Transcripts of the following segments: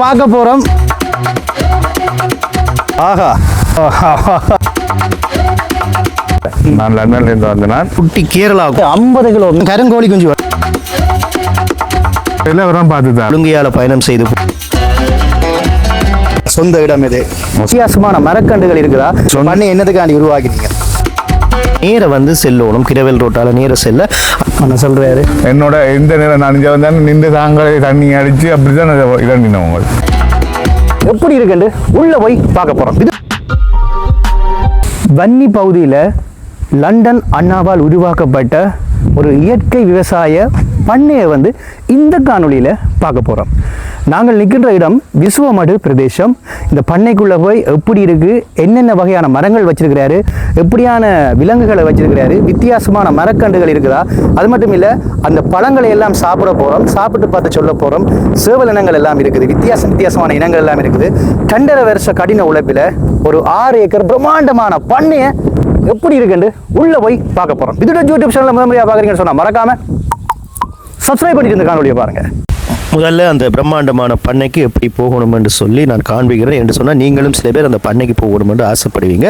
பார்க்க போகிறோம். ஆஹா, நான் லண்டன்லேருந்து வந்தேன். குட்டி கேரளா 50 கிலோ கருங்கோழி குஞ்சு எல்லாம் பார்த்துதான் ஒழுங்கையால் பயணம் செய்து சொந்த இடம் இது. வித்தியாசமான மரக்கண்டுகள் இருக்குதா? பண்ணை என்னதுக்காண்டி உருவாக்கினீங்க? நேர வந்து செல்லணும், கிரவல் ரோட்டால நேர செல்ல என்ன சொல்றாரு. என்னோட இந்த நேரம் நான் இங்கே வந்தேன், நின்று தாங்களே தண்ணி அடிச்சு அப்படிதான் இறங்கினவங்க. எப்படி இருக்குன்னு உள்ள போய் பார்க்க போறோம். இது வன்னி பகுதியில் லண்டன் அண்ணாவால் உருவாக்கப்பட்ட ஒரு இயற்கை விவசாய பண்ணையை வந்து இந்த காணொலியில் பார்க்க போகிறோம். நாங்கள் நிற்கின்ற இடம் விசுவமடு பிரதேசம். இந்த பண்ணைக்குள்ளே போய் எப்படி இருக்குது, என்னென்ன வகையான மரங்கள் வச்சிருக்கிறாரு, எப்படியான விலங்குகளை வச்சிருக்கிறாரு, வித்தியாசமான மரக்கண்டுகள் இருக்குதா, அது மட்டும் இல்லை அந்த பழங்களை எல்லாம் சாப்பிட போகிறோம். சாப்பிட்டு பார்த்து சொல்ல போகிறோம். சேவல் இனங்கள் எல்லாம் இருக்குது, வித்தியாசமான இனங்கள் எல்லாம் இருக்குது. 2.5 வருஷ கடின உழைப்பில் ஒரு 6 ஏக்கர் பிரம்மாண்டமான பண்ணையை எப்படி இருக்குன்னு உள்ள போய் பார்க்க போகிறோம். இதோட யூடியூப் சேனலில் முதன்முறையாக பார்க்குறீங்கன்னு சொன்னால் மறக்காமல் சப்ஸ்கிரைப் பண்ணிட்டு இந்த காணொலியை பாருங்கள். முதல்ல அந்த பிரம்மாண்டமான பண்ணைக்கு எப்படி போகணும் என்று சொல்லி நான் காண்பிக்கிறேன். என்று சொன்னால் நீங்களும் சில பேர் அந்த பண்ணைக்கு போகணும் என்று ஆசைப்படுவீங்க.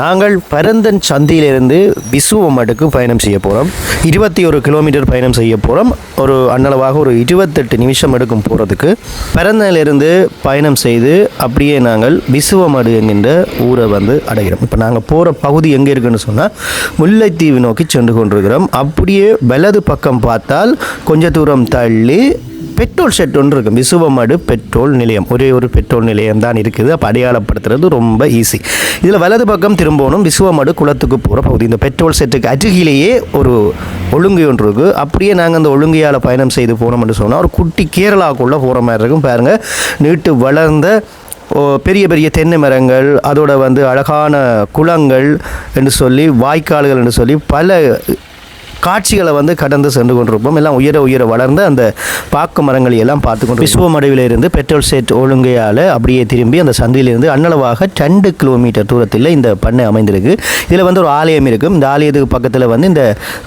நாங்கள் பரந்தன் சந்தியிலிருந்து விசுவமடுக்கு பயணம் செய்ய போகிறோம். 21 கிலோமீட்டர் பயணம் செய்ய போகிறோம். ஒரு அன்னளவாக ஒரு 28 நிமிஷம் எடுக்கும் போகிறதுக்கு. பரந்தனிலிருந்து பயணம் செய்து அப்படியே நாங்கள் விசுவமடு என்கின்ற ஊரை வந்து அடைகிறோம். இப்போ நாங்கள் போகிற பகுதி எங்கே இருக்குன்னு சொன்னால் முல்லைத்தீவு நோக்கி சென்று கொண்டிருக்கிறோம். அப்படியே வலது பக்கம் பார்த்தால் கொஞ்ச தூரம் தள்ளி பெட்ரோல் ஷெட் ஒன்று இருக்குது. விசுவமடு பெட்ரோல் நிலையம், ஒரே ஒரு பெட்ரோல் நிலையம் தான் இருக்குது. அப்போ அடையாளப்படுத்துறது ரொம்ப ஈஸி. இதில் வலது பக்கம் திரும்பணும். விசுவமடு குளத்துக்கு போகிற பகுதி. இந்த பெட்ரோல் ஷெட்டுக்கு அருகிலேயே ஒரு ஒழுங்கை ஒன்று இருக்குது. அப்படியே நாங்கள் அந்த ஒழுங்கையால் பயணம் செய்து போனோம்னு சொன்னால் ஒரு குட்டி கேரளாவுக்குள்ளே போகிற மாதிரி இருக்கும். பாருங்கள், நீட்டு வளர்ந்த பெரிய பெரிய தென்னை மரங்கள், அதோட வந்து அழகான குளங்கள் என்று சொல்லி, வாய்க்கால்கள் என்று சொல்லி பல காட்சிகளை வந்து கடந்து சென்று கொண்டிருப்போம். எல்லாம் உயர வளர்ந்த அந்த பாக்கு மரங்களை எல்லாம் பார்த்து கொண்டு விசுவமடுவிலிருந்து பெட்ரோல் ஷெட் ஒழுங்கையால் அப்படியே திரும்பி அந்த சந்தையிலிருந்து அன்னளவாக 2 கிலோமீட்டர் தூரத்தில் இந்த பண்ணை அமைந்திருக்கு. இதில் வந்து ஒரு ஆலயம் இருக்கும். இந்த ஆலயத்துக்கு பக்கத்தில் வந்து இந்த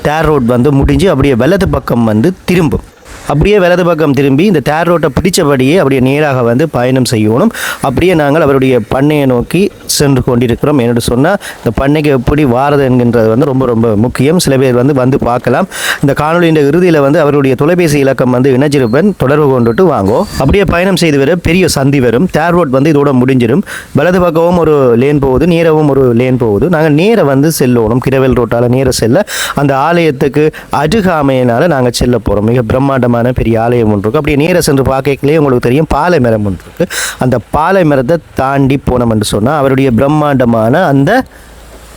தேர் ரோட் வந்து முடிஞ்சு அப்படியே வலது பக்கம் வந்து திரும்பும். அப்படியே வலது பக்கம் திரும்பி இந்த தேர் ரோட்டை பிடிச்சபடியே அப்படியே நேராக வந்து பயணம் செய்யணும். அப்படியே நாங்கள் அவருடைய பண்ணையை நோக்கி சென்று கொண்டிருக்கிறோம். என்று சொன்னால் இந்த பண்ணைக்கு எப்படி வாரது என்கின்றது வந்து ரொம்ப ரொம்ப முக்கியம். சில பேர் வந்து பார்க்கலாம். இந்த காணொலியின் இறுதியில் வந்து அவருடைய தொலைபேசி இலக்கம் வந்து இணைச்சிருப்பேன், தொடர்பு கொண்டுட்டு வாங்கோ. அப்படியே பயணம் செய்து வர பெரிய சந்தி வரும். தேர் ரோட் வந்து இதோட முடிஞ்சிடும். வலது பக்கமும் ஒரு லேன் போகுது, நேரவும் ஒரு லேன் போகுது. நாங்கள் நேர வந்து செல்லணும். கிரவல் ரோட்டால் நேர செல்ல அந்த ஆலயத்துக்கு அருகாமையினால் நாங்கள் செல்ல போகிறோம். மிக பிரம்மாண்டமாக பெரிய ஆலயம் ஒன்று இருக்கு. அப்படியே நேர சென்று பார்க்கலே உங்களுக்கு தெரியும் பாலை மரம் ஒன்று இருக்கு. அந்த பாலை மரத்தை தாண்டி போனோம் என்று சொன்னால் அவருடைய பிரம்மாண்டமான அந்த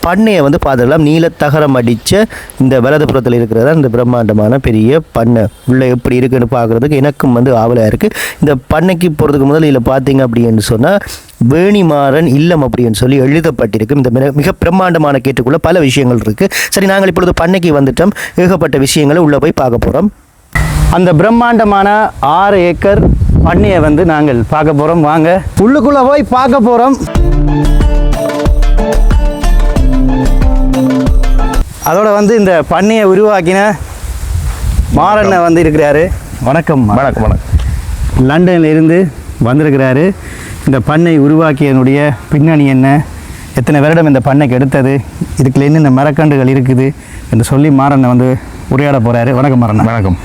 பண்ணையை வந்து பார்த்துக்கலாம். நீலத்தகரம் அடித்த இந்த வலதுபுறத்தில் இருக்கிறதா இந்த பிரம்மாண்டமான பெரிய பண்ணை. உள்ளே எப்படி இருக்குன்னு பார்க்குறதுக்கு எனக்கும் வந்து ஆவலாக இருக்குது. இந்த பண்ணைக்கு போகிறதுக்கு முதல்ல இதில் பார்த்தீங்க அப்படின்னு சொன்னால் வேணிமாறன் இல்லம் அப்படின்னு சொல்லி எழுதப்பட்டிருக்கு. இந்த மிக பிரம்மாண்டமான கேட்டுக்குள்ளே பல விஷயங்கள் இருக்குது. சரி, நாங்கள் இப்பொழுது பண்ணைக்கு வந்துட்டோம். ஏகப்பட்ட விஷயங்களை உள்ளே போய் பார்க்க போகிறோம். அந்த பிரம்மாண்டமான 6 ஏக்கர் பண்ணையை வந்து நாங்கள் பார்க்க போகிறோம். வாங்க உள்ளுக்குள்ளே போய் பார்க்க போகிறோம். அதோட வந்து இந்த பண்ணையை உருவாக்கின மாறண்ண வந்து இருக்கிறாரு. வணக்கம். வணக்கம். வணக்கம். லண்டனில் இருந்து வந்திருக்கிறாரு. இந்த பண்ணை உருவாக்கியனுடைய பின்னணி என்ன, எத்தனை வருடம் இந்த பண்ணைக்கு எடுத்தது, இதுக்குள்ள என்னென்ன மரக்கண்டுகள் இருக்குது என்று சொல்லி மாறண்ண வந்து உரையாட போகிறாரு. வணக்கம் மாறண்ணா. வணக்கம்.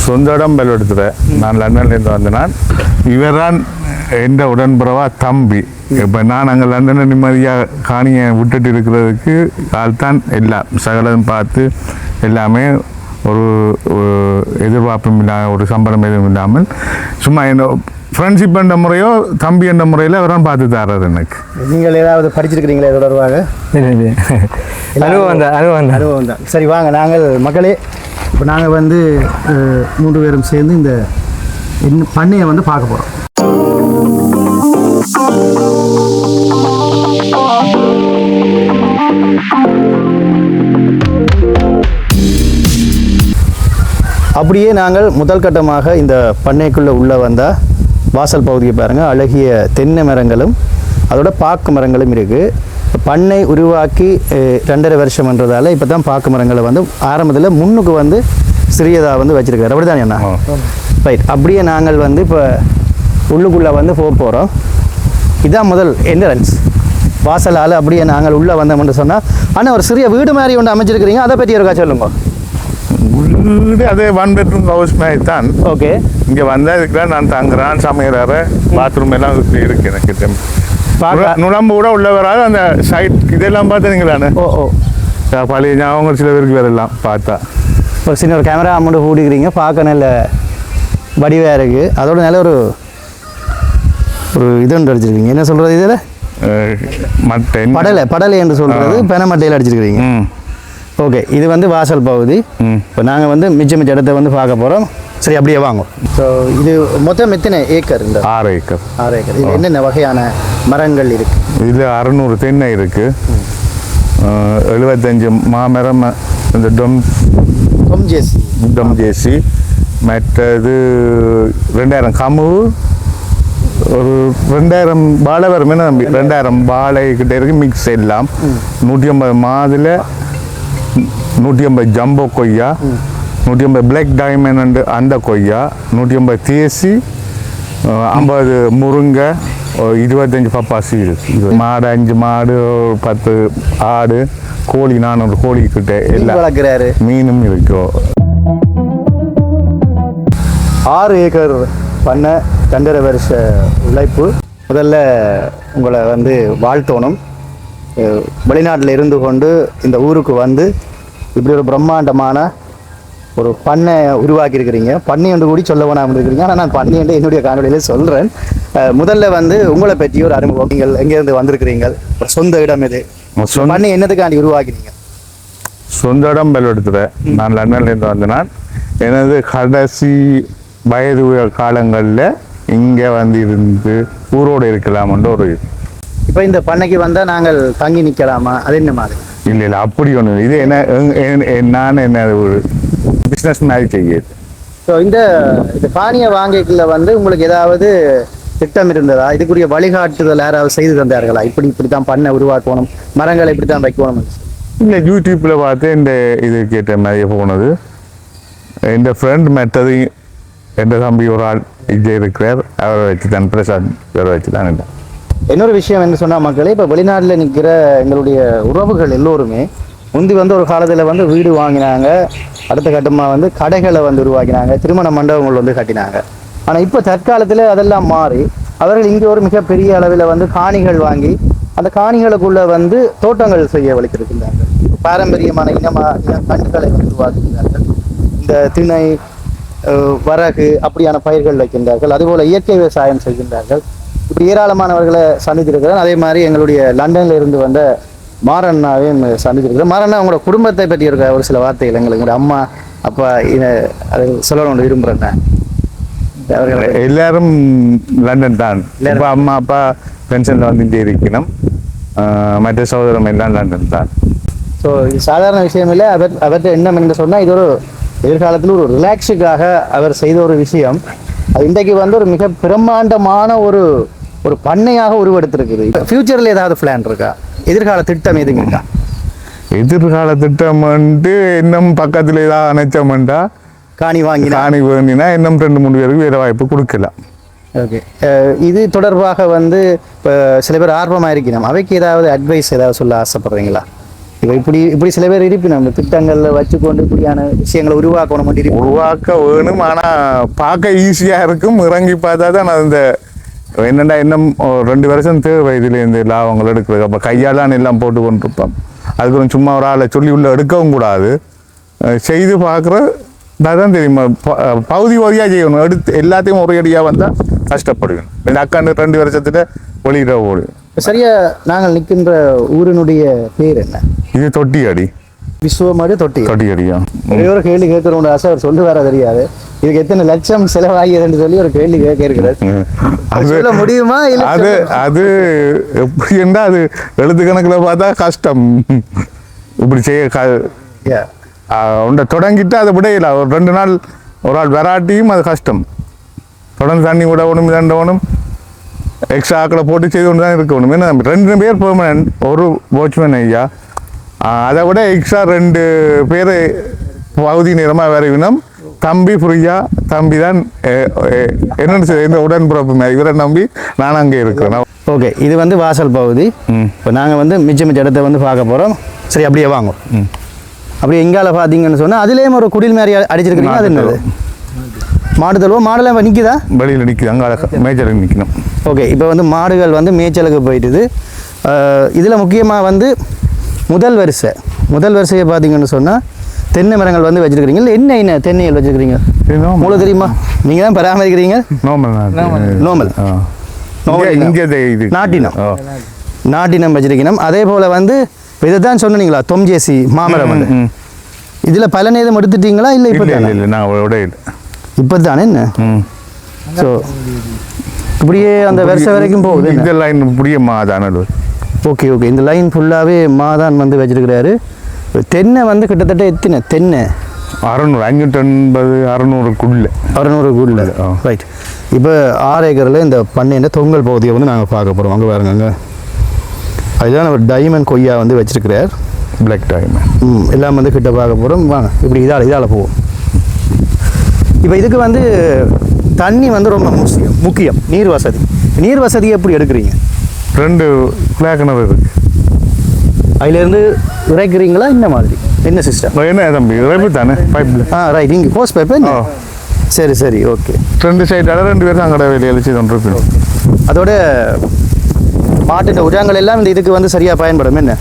சொந்த இடம் பெல்வெடுத்துறேன். நான் லண்டன்லேருந்து வந்தேன். இவர் தான் எந்த உடன்புறவா தம்பி. இப்போ நான் அங்கே லண்டனை நிம்மதியாக காணியை விட்டுட்டு இருக்கிறதுக்கு ஆள்தான் எல்லாம் சகலம் பார்த்து எல்லாமே ஒரு எதிர்பார்ப்பும் இல்லாமல் ஒரு சம்பளம் எதுவும் இல்லாமல் சும்மா என்ன ஃப்ரெண்ட்ஷிப் என்ற முறையோ தம்பி என்ற முறையில் அவரான் பார்த்து தர்றது எனக்கு. நீங்கள் ஏதாவது படிச்சிருக்கிறீங்களா தொடர்பாக? அனுபவம் தான். சரி, வாங்க நாங்கள் மக்களே இப்போ நாங்கள் வந்து 3 பேரும் சேர்ந்து இந்த பண்ணையை வந்து பார்க்க போகிறோம். அப்படியே நாங்கள் முதல் கட்டமாக இந்த பண்ணைக்குள்ளே உள்ளே வந்தால் வாசல் பகுதியை பாருங்கள். அழகிய தென்னை மரங்களும் அதோட பாக்கு மரங்களும் இருக்குது. பண்ணை உருவாக்கி 2.5 வருஷம்ன்றதால இப்போ தான் பாக்கு மரங்களை வந்து ஆரம்பத்தில் முன்னுக்கு வந்து சிறியதாக வந்து வச்சுருக்காரு. அப்படி தானே அண்ணா? ரைட். அப்படியே நாங்கள் வந்து இப்போ உள்ளுக்குள்ளே வந்து போக போகிறோம். இதான் முதல் என்ட்ரன்ஸ் வாசலால். அப்படியே நாங்கள் உள்ளே வந்தோம்னு சொன்னால் ஆனால் ஒரு சிறிய வீடு மாதிரி ஒன்று அமைச்சிருக்கிறீங்க, அதை பற்றி இருக்கா சொல்லுங்க. வீடு அதே 1 bedroom ஹவுஸ் மாதிரி தான். ஓகே, இங்கே வந்தால் இதுக்குலாம் நான் தங்குறேன், சமையல் பாத்ரூம் எல்லாம் இருக்கு எனக்கு. நுழம்பு கூட உள்ள வராது. அந்த சைட் இதெல்லாம் பார்த்தீங்களானே. ஓ ஓ, பழைய ஞாபகம் சில பேருக்கு வரலாம் பார்த்தா. ஒரு சின்ன ஒரு கேமரா அமௌண்ட் கூடிக்கிறீங்க, பார்க்க நல்ல வடிவாக இருக்குது. அதோட நல்ல ஒரு இதுன்னு அடிச்சிருக்கீங்க, என்ன சொல்கிறது இதில் மட்டை படலை என்று சொல்கிறது, பென மட்டையில் அடிச்சிருக்கிறீங்க. ஓகே, இது வந்து வாசல் பகுதி. இப்போ நாங்கள் வந்து மிச்ச இடத்த வந்து பார்க்க போகிறோம். சரி, அப்படியே வாங்க. ஸோ இது மொத்தம் எத்தனை ஏக்கர்? இந்த 6 ஏக்கர். 6 ஏக்கர். இது என்னென்ன வகையான மரங்கள் இருக்கு? இதில் 600 தென்னை இருக்கு, 75 மாமரம், இந்த டம் ஜேசி, மற்றது 2000 கமுகு, ஒரு 2000 வாழை வரும். என்ன தம்பி, 2000 வாழை கிட்ட இருக்கு மிக்ஸ் எல்லாம். 150 மாதுளை, 150 ஜம்போ கொய்யா, 150 பிளாக் டைமண்ட் அந்த கொய்யா, 150 தேசி, 50 முருங்கை, 25 பப்பாசி இருக்கு. மாடு 5 மாடு, 10 ஆடு, கோழி 400 கோழி கிட்ட எல்லாம் வளர்க்குறாரு. மீனும் இருக்கும். 6 ஏக்கர் பண்ண 2.5 வருஷ உழைப்பு. முதல்ல உங்களை வந்து வாழ்த்தோணும். வெளிநாட்டில் இருந்து கொண்டு இந்த ஊருக்கு வந்து இப்படி ஒரு பிரம்மாண்டமான ஒரு பண்ணை உருவாக்கி இருக்கிறீங்க. பண்ணை என்று கூடி சொல்ல வேணாம் இருக்கிறீங்க, ஆனால் நான் பண்ணை என்று என்னுடைய காணொலியில் சொல்கிறேன். முதல்ல வந்து உங்களை பற்றி ஒரு அறிமுகம். நீங்கள் எங்கேருந்து வந்திருக்கிறீங்க, சொந்த இடம் இது, பண்ணை என்னதுக்காண்டி உருவாக்கினீங்க? சொந்த இடம் பெல்வெடுத்துறேன். நான் லண்டன்லேருந்து வந்தேன். எனது கடைசி வயது காலங்களில் இங்கே வந்து இருந்து ஊரோடு இருக்கலாம்ன்ற ஒரு இது. இப்போ இந்த பண்ணைக்கு வந்தால் நாங்கள் தங்கி நிற்கலாமா, அது என்ன மாதிரி? இல்லை அப்படி ஒன்று. இது நான் என்ன ஒரு பிஸ்னஸ் மாதிரி செய்யுது. ஸோ இந்த பானியை வாங்கிக்கல வந்து உங்களுக்கு ஏதாவது திட்டம் இருந்ததா? இதுக்குரிய வழிகாட்டுதல் யாராவது செய்து தந்தார்களா? இப்படி தான் பண்ணை உருவாக்கணும், மரங்களை இப்படி தான் வைக்கணும்? இல்லை, யூடியூப்பில் பார்த்து இந்த இது கேட்ட மாதிரி போனது. என் ஃப்ரெண்ட் மெட்டது என் தம்பி ஒரு ஆள் இங்கே இருக்கிறார், அவரை வச்சு தான் பிரசாத் வேற வச்சு தான் இல்லை. இன்னொரு விஷயம் என்ன சொன்னால் மக்களே, இப்போ வெளிநாட்டில் நிற்கிற எங்களுடைய உறவுகள் எல்லோருமே முந்தி வந்து ஒரு காலத்தில் வந்து வீடு வாங்கினாங்க, அடுத்த கட்டமாக வந்து கடைகளை வந்து உருவாக்கினாங்க, திருமண மண்டபங்கள் வந்து கட்டினாங்க. ஆனால் இப்போ தற்காலத்தில் அதெல்லாம் மாறி அவர்கள் இங்கே ஒரு மிகப்பெரிய அளவில் வந்து காணிகள் வாங்கி அந்த காணிகளுக்குள்ளே வந்து தோட்டங்கள் செய்ய வலித்திருக்கின்றார்கள். பாரம்பரியமான கண்டுகளை உருவாக்குகிறார்கள். இந்த திணை, வரகு அப்படியான பயிர்கள் வைக்கின்றார்கள். அதுபோல் இயற்கை விவசாயம் செய்கின்றார்கள். இப்படி ஏராளமானவர்களை சந்தித்திருக்கிறேன். அதே மாதிரி எங்களுடைய லண்டன்ல இருந்து வந்த மாரண்ணாவையும் சந்திச்சிருக்கிறேன். மாரண்ணா, உங்களோட குடும்பத்தை பற்றி இருக்க ஒரு சில வார்த்தைகள் எங்களுடைய அம்மா அப்பா அதை சொல்லணும்னு விரும்புகிறேன். எல்லாரும் லண்டன் தான். இப்போ அம்மா அப்பா பென்ஷனில் வந்துட்டே இருக்கணும். மற்ற சகோதரம் எல்லாம் லண்டன் தான். ஸோ இது சாதாரண விஷயம் இல்லை. அவர்கிட்ட என்ன என்று சொன்னால், இது ஒரு எதிர்காலத்தில் ஒரு ரிலாக்ஸுக்காக அவர் செய்த ஒரு விஷயம். அது இன்றைக்கு வந்து ஒரு மிக பிரம்மாண்டமான ஒரு பண்ணையாக உருவெடுத்திருக்குது. ஃபியூச்சரில் ஏதாவது பிளான் இருக்கா? எதிர்கால திட்டம் எதுவும் இருக்கா? எதிர்கால திட்டம் வந்து இன்னும் பக்கத்தில் ஏதாவது அணைச்சோம்டா காணி வாங்கினா இன்னும் 2-3 பேருக்கு வேலை வாய்ப்பு கொடுக்கலாம். ஓகே, இது தொடர்பாக வந்து இப்போ சில பேர் ஆர்வமாக இருக்கணும், அவைக்கு ஏதாவது அட்வைஸ் ஏதாவது சொல்ல ஆசைப்படுறீங்களா? இப்போ இப்படி சில பேர் இருப்பினும் நம்ம திட்டங்களில் வச்சுக்கொண்டு இப்படியான விஷயங்களை உருவாக்க வேணும். ஆனால் பார்க்க ஈஸியாக இருக்கும், இறங்கி பார்த்தா தான் அந்த என்னென்னா இன்னும் 2 வருஷம் தேவை இதுலேருந்து லாபங்கள் எடுக்கிறது. அப்போ கையாலான்னு எல்லாம் போட்டு கொண்டிருப்போம். அதுக்கு சும்மா ஒரு ஆளை சொல்லி உள்ள எடுக்கவும் கூடாது, செய்து பார்க்குற தான் தெரியுமா. பகுதி பகுதியாக செய்யணும், எடுத்து எல்லாத்தையும் ஒரே அடியாக வந்தால் கஷ்டப்படுவேன். இந்த அக்காண்டு 2 வருஷத்துல வெளியிட ஓடுவேன். சரியா, நாங்கள் நிற்கின்ற ஊரினுடைய பேர் என்ன? இது தொட்டியடி, விசுவமாடு தொட்டியடியா. ஒரே ஒரு கேள்வி கேட்கறோம் ஆசை, அவர் சொல்லி வர தெரியாது. இதுக்கு எத்தனை லட்சம் செலவாகியதுன்னு சொல்லி ஒரு கேள்வி கேட்க இருக்கிறார். சொல்ல முடியுமா? அது எப்படி என்றால் அது எழுத்து கணக்கில் பார்த்தா கஷ்டம். இப்படி செய்ய உண்டை தொடங்கிட்டு அதை விடையில ஒரு 2 நாள் ஒரு ஆள் வெராட்டியும் அது கஷ்டம். தொடர்ந்து தண்ணி விடணும், இதண்டவனும் எக்ஸ்ட்ரா ஆக்களை போட்டு செய்து கொண்டு தான் இருக்கணும். ஏன்னா 2 பேர் பெர்மனன்ட், ஒரு வாட்ச்மேன் ஐயா, அதை விட எக்ஸ்ட்ரா 2 பேர் பகுதி நேரமாக வரைவினம் தம்பி புரியா தம்பி தான் என்னன்னு சொல்ல இந்த உடன்பிறப்பு மாதிரி இவரை நம்பி நான் அங்கே இருக்கிறேன். ஓகே, இது வந்து வாசல் பகுதி. இப்போ நாங்கள் வந்து மிச்ச இடத்த வந்து பார்க்க போகிறோம். சரி, அப்படியே வாங்க. அப்படியே எங்கால பார்த்தீங்கன்னு சொன்னால் அதுலேயும் ஒரு குடில் மாதிரி அடிச்சிருக்கிறீங்க. அது என்னது? மாடு தழுவோம். மாடுலாம் நிற்குதா? வெளியில் நிற்குது, அங்கே மேய்ச்சலுக்கு நிற்கணும். ஓகே, இப்போ வந்து மாடுகள் வந்து மேய்ச்சலுக்கு போயிட்டுது. இதில் முக்கியமாக வந்து முதல் வரிசையை பார்த்தீங்கன்னு சொன்னால் தென்னை மரங்கள் வந்து வச்சுருக்கிறீங்க. இல்லை என்ன தென்னைகள் வச்சுருக்கிறீங்க உங்களுக்கு தெரியுமா? நீங்கள் தான் பராமரிக்கிறீங்க. நோமல் நாட்டினம் வச்சிருக்கணும். அதே போல் வந்து இதை தான் சொன்னீங்களா தொம்ஜேசி மாமரம் வந்து இதில் பல நேரம் எடுத்துட்டீங்களா? இல்லை இப்போ இல்லை இப்போ தானே என்ன? ஸோ இப்படியே அந்த வருஷம் வரைக்கும் போகுது. இந்த லைன் இப்படியே மாதான். ஓகே, இந்த லைன் ஃபுல்லாகவே மாதான் வந்து வச்சிருக்கிறாரு. தென்னை வந்து கிட்டத்தட்ட எத்தனை தென்னை? 680-600 ரைட். இப்போ 6 ஏக்கரில் இந்த பண்ணையின் தொங்கல் பகுதியை வந்து நாங்கள் பார்க்க போகிறோம். அங்கே பாருங்க, அதுதான் ஒரு டைமண்ட் கொய்யா வந்து வச்சிருக்கிறார். Black diamond. எல்லாம் வந்து கிட்ட பார்க்க போகிறோம். வாங்க, இப்படி இதால் போவோம். இப்போ இதுக்கு வந்து தண்ணி வந்து ரொம்ப முக்கியம். நீர் வசதி எப்படி எடுக்கிறீங்க? 2 கிணறு இருக்கு. அதுலேருந்து இறைக்கிறீங்களா? இந்த மாதிரி என்ன சிஸ்டம்? என்ன தம்பி இறைப்பு தானே? பைப்பில். ரைட். இங்கே ஹோஸ் பைப்பு. சரி, ஓகே. 2 சைடால 2 பேரும் அங்கே வேலையை செய்து கொண்டிருக்கோம். அதோட மாட்டு உரங்கள் எல்லாம் இந்த இதுக்கு வந்து சரியாக பயன்படும் என்ன?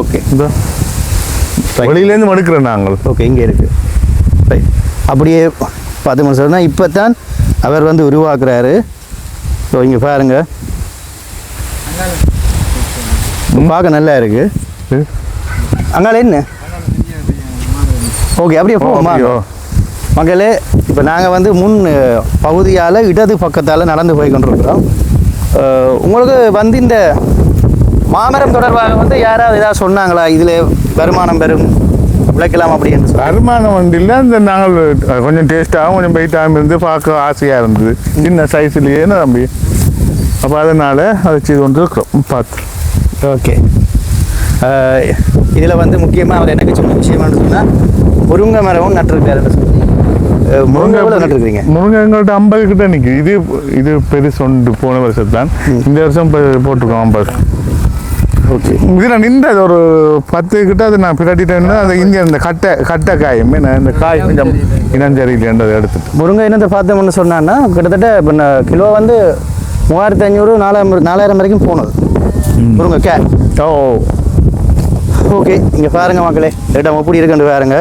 ஓகே. இந்த வெளியிலேருந்து மடுக்கிறோம் நாங்கள். ஓகே, இங்கே இருக்குது. ரைட். அப்படியே 10 நிமிஷம் தான் இப்போ தான் அவர் வந்து உருவாக்குறாரு. ஸோ இங்கே பாருங்க, பார்க்க நல்லா இருக்கு. அங்கால என்ன? ஓகே, அப்படியே போவோம் மக்களே. இப்போ நாங்கள் வந்து முன் பகுதியால் இடது பக்கத்தால் நடந்து போய் கொண்டிருக்கிறோம். உங்களுக்கு வந்து இந்த மாமரம் தொடர்பாக வந்து யாராவது ஏதாவது சொன்னாங்களா? இதில் வருமானம் பெறும் உழைக்கலாம் அப்படின்னு சொல்லி? வருமானம் வந்து இல்லை, இந்த நாங்கள் கொஞ்சம் டேஸ்ட்டாகவும் கொஞ்சம் வெயிட்டாகவும் இருந்து பார்க்க ஆசையாக இருந்தது. சின்ன சைஸ்லேயே தம்பி. அப்போ அதனால் அதை செய்து கொண்டு இருக்கிறோம் பார்த்து. ஓகே, இதில் வந்து முக்கியமாக அவர் எனக்கு சொன்ன விஷயம் சொன்னால் முருங்கை மரமும் நட்டுருக்காருன்னு சொல்லி. முருங்கை நட்டுருக்கீங்க? முருங்கை எங்கள்கிட்ட 50 கிட்ட நிற்குது. இது பெருசு ஒன்று போன வருஷம் தான். இந்த வருஷம் போட்டிருக்கோம் 50. ஓகே, இதில் நின்றது ஒரு 10 கிட்ட. அது நான் பிரட்டிட்டேன்னா அது இங்கே இந்த கட்டை காயும் இந்த காய் கொஞ்சம் இனஞ்சரியிலேன்றதை எடுத்துட்டு. முருங்கை இனத்தை பார்த்தோம்னு சொன்னான்னா கிட்டத்தட்ட இப்போ கிலோ வந்து 3500-4000 வரைக்கும் போனது முருங்கை. ஓகே, இங்கே பாருங்க மக்களே, இடம் எப்படி இருக்குன்னு பாருங்க.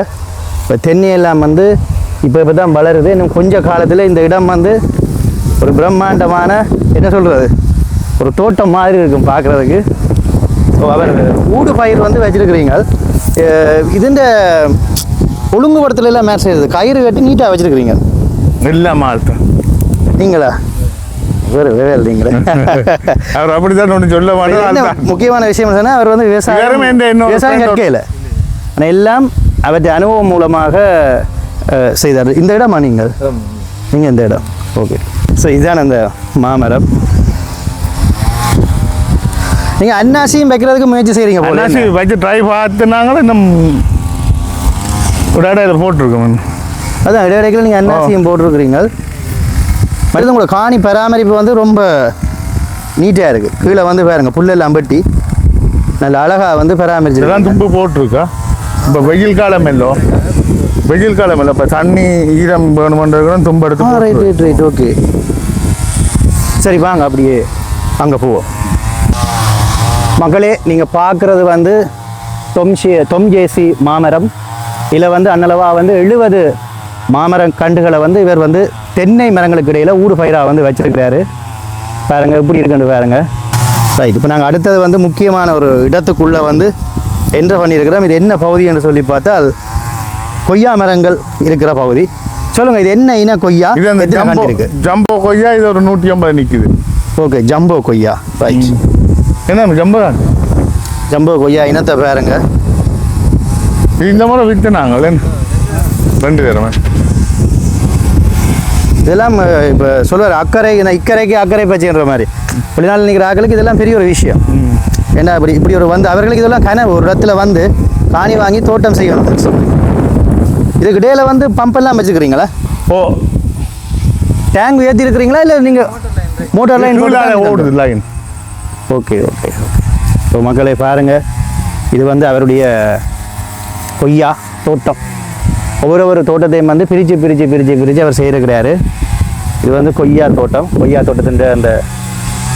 இப்போ தென்னை எல்லாம் வந்து இப்போ தான் வளருது. இன்னும் கொஞ்சம் காலத்தில் இந்த இடம் வந்து ஒரு பிரம்மாண்டமான என்ன சொல்கிறது ஒரு தோட்டம் மாதிரி இருக்கும் பார்க்குறதுக்கு. ஸோ அவர் ஊடு பயிர் வந்து வச்சுருக்கிறீங்க. இதுண்ட ஒழுங்குபடுத்தல எல்லாம் மேட்ச் செய்யுது. கயிறு கட்டி நீட்டாக வச்சுருக்கிறீங்க. இல்லாமா நீங்களா? வேறு நீங்களே அவர் அப்படித்தான் ஒன்று சொல்ல மாட்டேன். முக்கியமான விஷயம் சொன்னால் அவர் வந்து விவசாயம் கற்கையில் ஆனால் எல்லாம் அவற்றை அனுபவம் மூலமாக செய்தார். இந்த இடமா நீங்கள் இந்த இடம்? ஓகே. ஸோ இதுதான் அந்த மாமரம். நீங்கள் அன்னாசியும் வைக்கிறதுக்கு முயற்சி செய்கிறீங்க? அன்னாசி வச்சு ட்ரை பார்த்துனாங்களும் இன்னும் ஒரு இடையில போட்டிருக்கோம். அதான் இடையிடைக்கில் நீங்கள் அன்னாசியும் போட்டிருக்கிறீங்க. மறுபடியும் உங்களோட காணி பராமரிப்பு வந்து ரொம்ப நீட்டாக இருக்குது. கீழே வந்து பாருங்க புல்லெல்லாம் பட்டி நல்ல அழகாக வந்து பராமரிச்சு. தும்பு போட்டிருக்கா? இப்போ வெயில் காலம் இல்லை இப்போ தண்ணி ஈரம் வேணுமென்ற தும்பு எடுத்து. ரைட். ஓகே, சரி வாங்க அப்படியே அங்கே போவோம். மக்களே, நீங்கள் பார்க்குறது வந்து தொம்ஜேசி மாமரம். இதில் வந்து அன்னளவா வந்து 70 மாமரம் கண்டுகளை வந்து இவர் வந்து தென்னை மரங்களுக்கு இடையில் ஊடு பயிராக வந்து வச்சிருக்கிறாரு. பாருங்கள் எப்படி இருக்குன்னு பாருங்க. ரைட். இப்போ நாங்கள் அடுத்தது வந்து முக்கியமான ஒரு இடத்துக்குள்ளே வந்து என்ட்ரு பண்ணியிருக்கிறோம். இது என்ன பகுதி என்று சொல்லி பார்த்தால் கொய்யா மரங்கள் இருக்கிற பகுதி. சொல்லுங்கள், இது என்ன இன கொய்யா? இது அந்த ஜம்போ கொய்யா. இது ஒரு 150 நிற்குது. ஓகே, ஜம்போ கொய்யா. ரைட். என்ன ஜம்போ கொய்யா இனத்தை பாருங்க. இந்த முறை விற்று நாங்கள் 2 பேருமே இதெல்லாம் இப்போ சொல்லுவார் இக்கரைக்கு அக்கறை பச்சைன்ற மாதிரி. வெளிநாட்டில் நிற்கிற ஆக்களுக்கு இதெல்லாம் பெரிய ஒரு விஷயம். ஏன்னா இப்படி ஒரு வந்து அவர்களுக்கு இதெல்லாம் கனவு ஒரு இடத்துல வந்து காணி வாங்கி தோட்டம் செய்யணும். இதுக்கு இடையில வந்து பம்ப் எல்லாம் வச்சுக்கிறீங்களா? ஓ டேங்க் ஏற்றி இருக்கிறீங்களா இல்லை நீங்கள் மோட்டார் லைன் ஓடுது லைன். Okay okay. ஸோ மக்களை பாருங்கள், இது வந்து அவருடைய கொய்யா தோட்டம். ஒவ்வொரு தோட்டத்தையும் வந்து பிரித்து அவர் செய்திருக்கிறாரு. இது வந்து கொய்யா தோட்டம். கொய்யா தோட்டத்தின் அந்த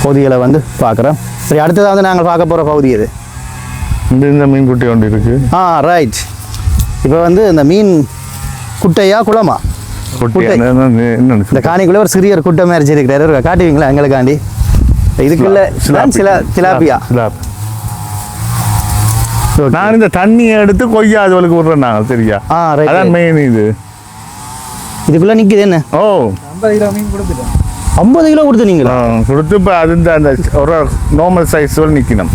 பகுதிகளை வந்து பார்க்குறோம். சரி, அடுத்ததாக வந்து நாங்கள் பார்க்க போகிற பகுதி இது. இந்த மீன் குட்டி ஒன்று இருக்கு. ரைட். இப்போ வந்து இந்த மீன் குட்டையா குளமா? இந்த காணிக்குள்ளே ஒரு சிறிய குட்டை மாதிரி வச்சிருக்கிறாரு. காட்டுவீங்களா எங்களுக்காண்டி? இதுக்குள்ள சிலாப்பியா. நான் இந்த தண்ணியை எடுத்து கொய்யா அதுவளுக்கு விடுறேன் நாங்கள். சரியா? அதான் மெயின். இதுக்குள்ள நிற்குது என்ன? ஓ 50 கிலோ கொடுத்துனீங்களா? கொடுத்து இப்போ அது அந்த ஒரு நார்மல் சைஸ் நிற்கணும்.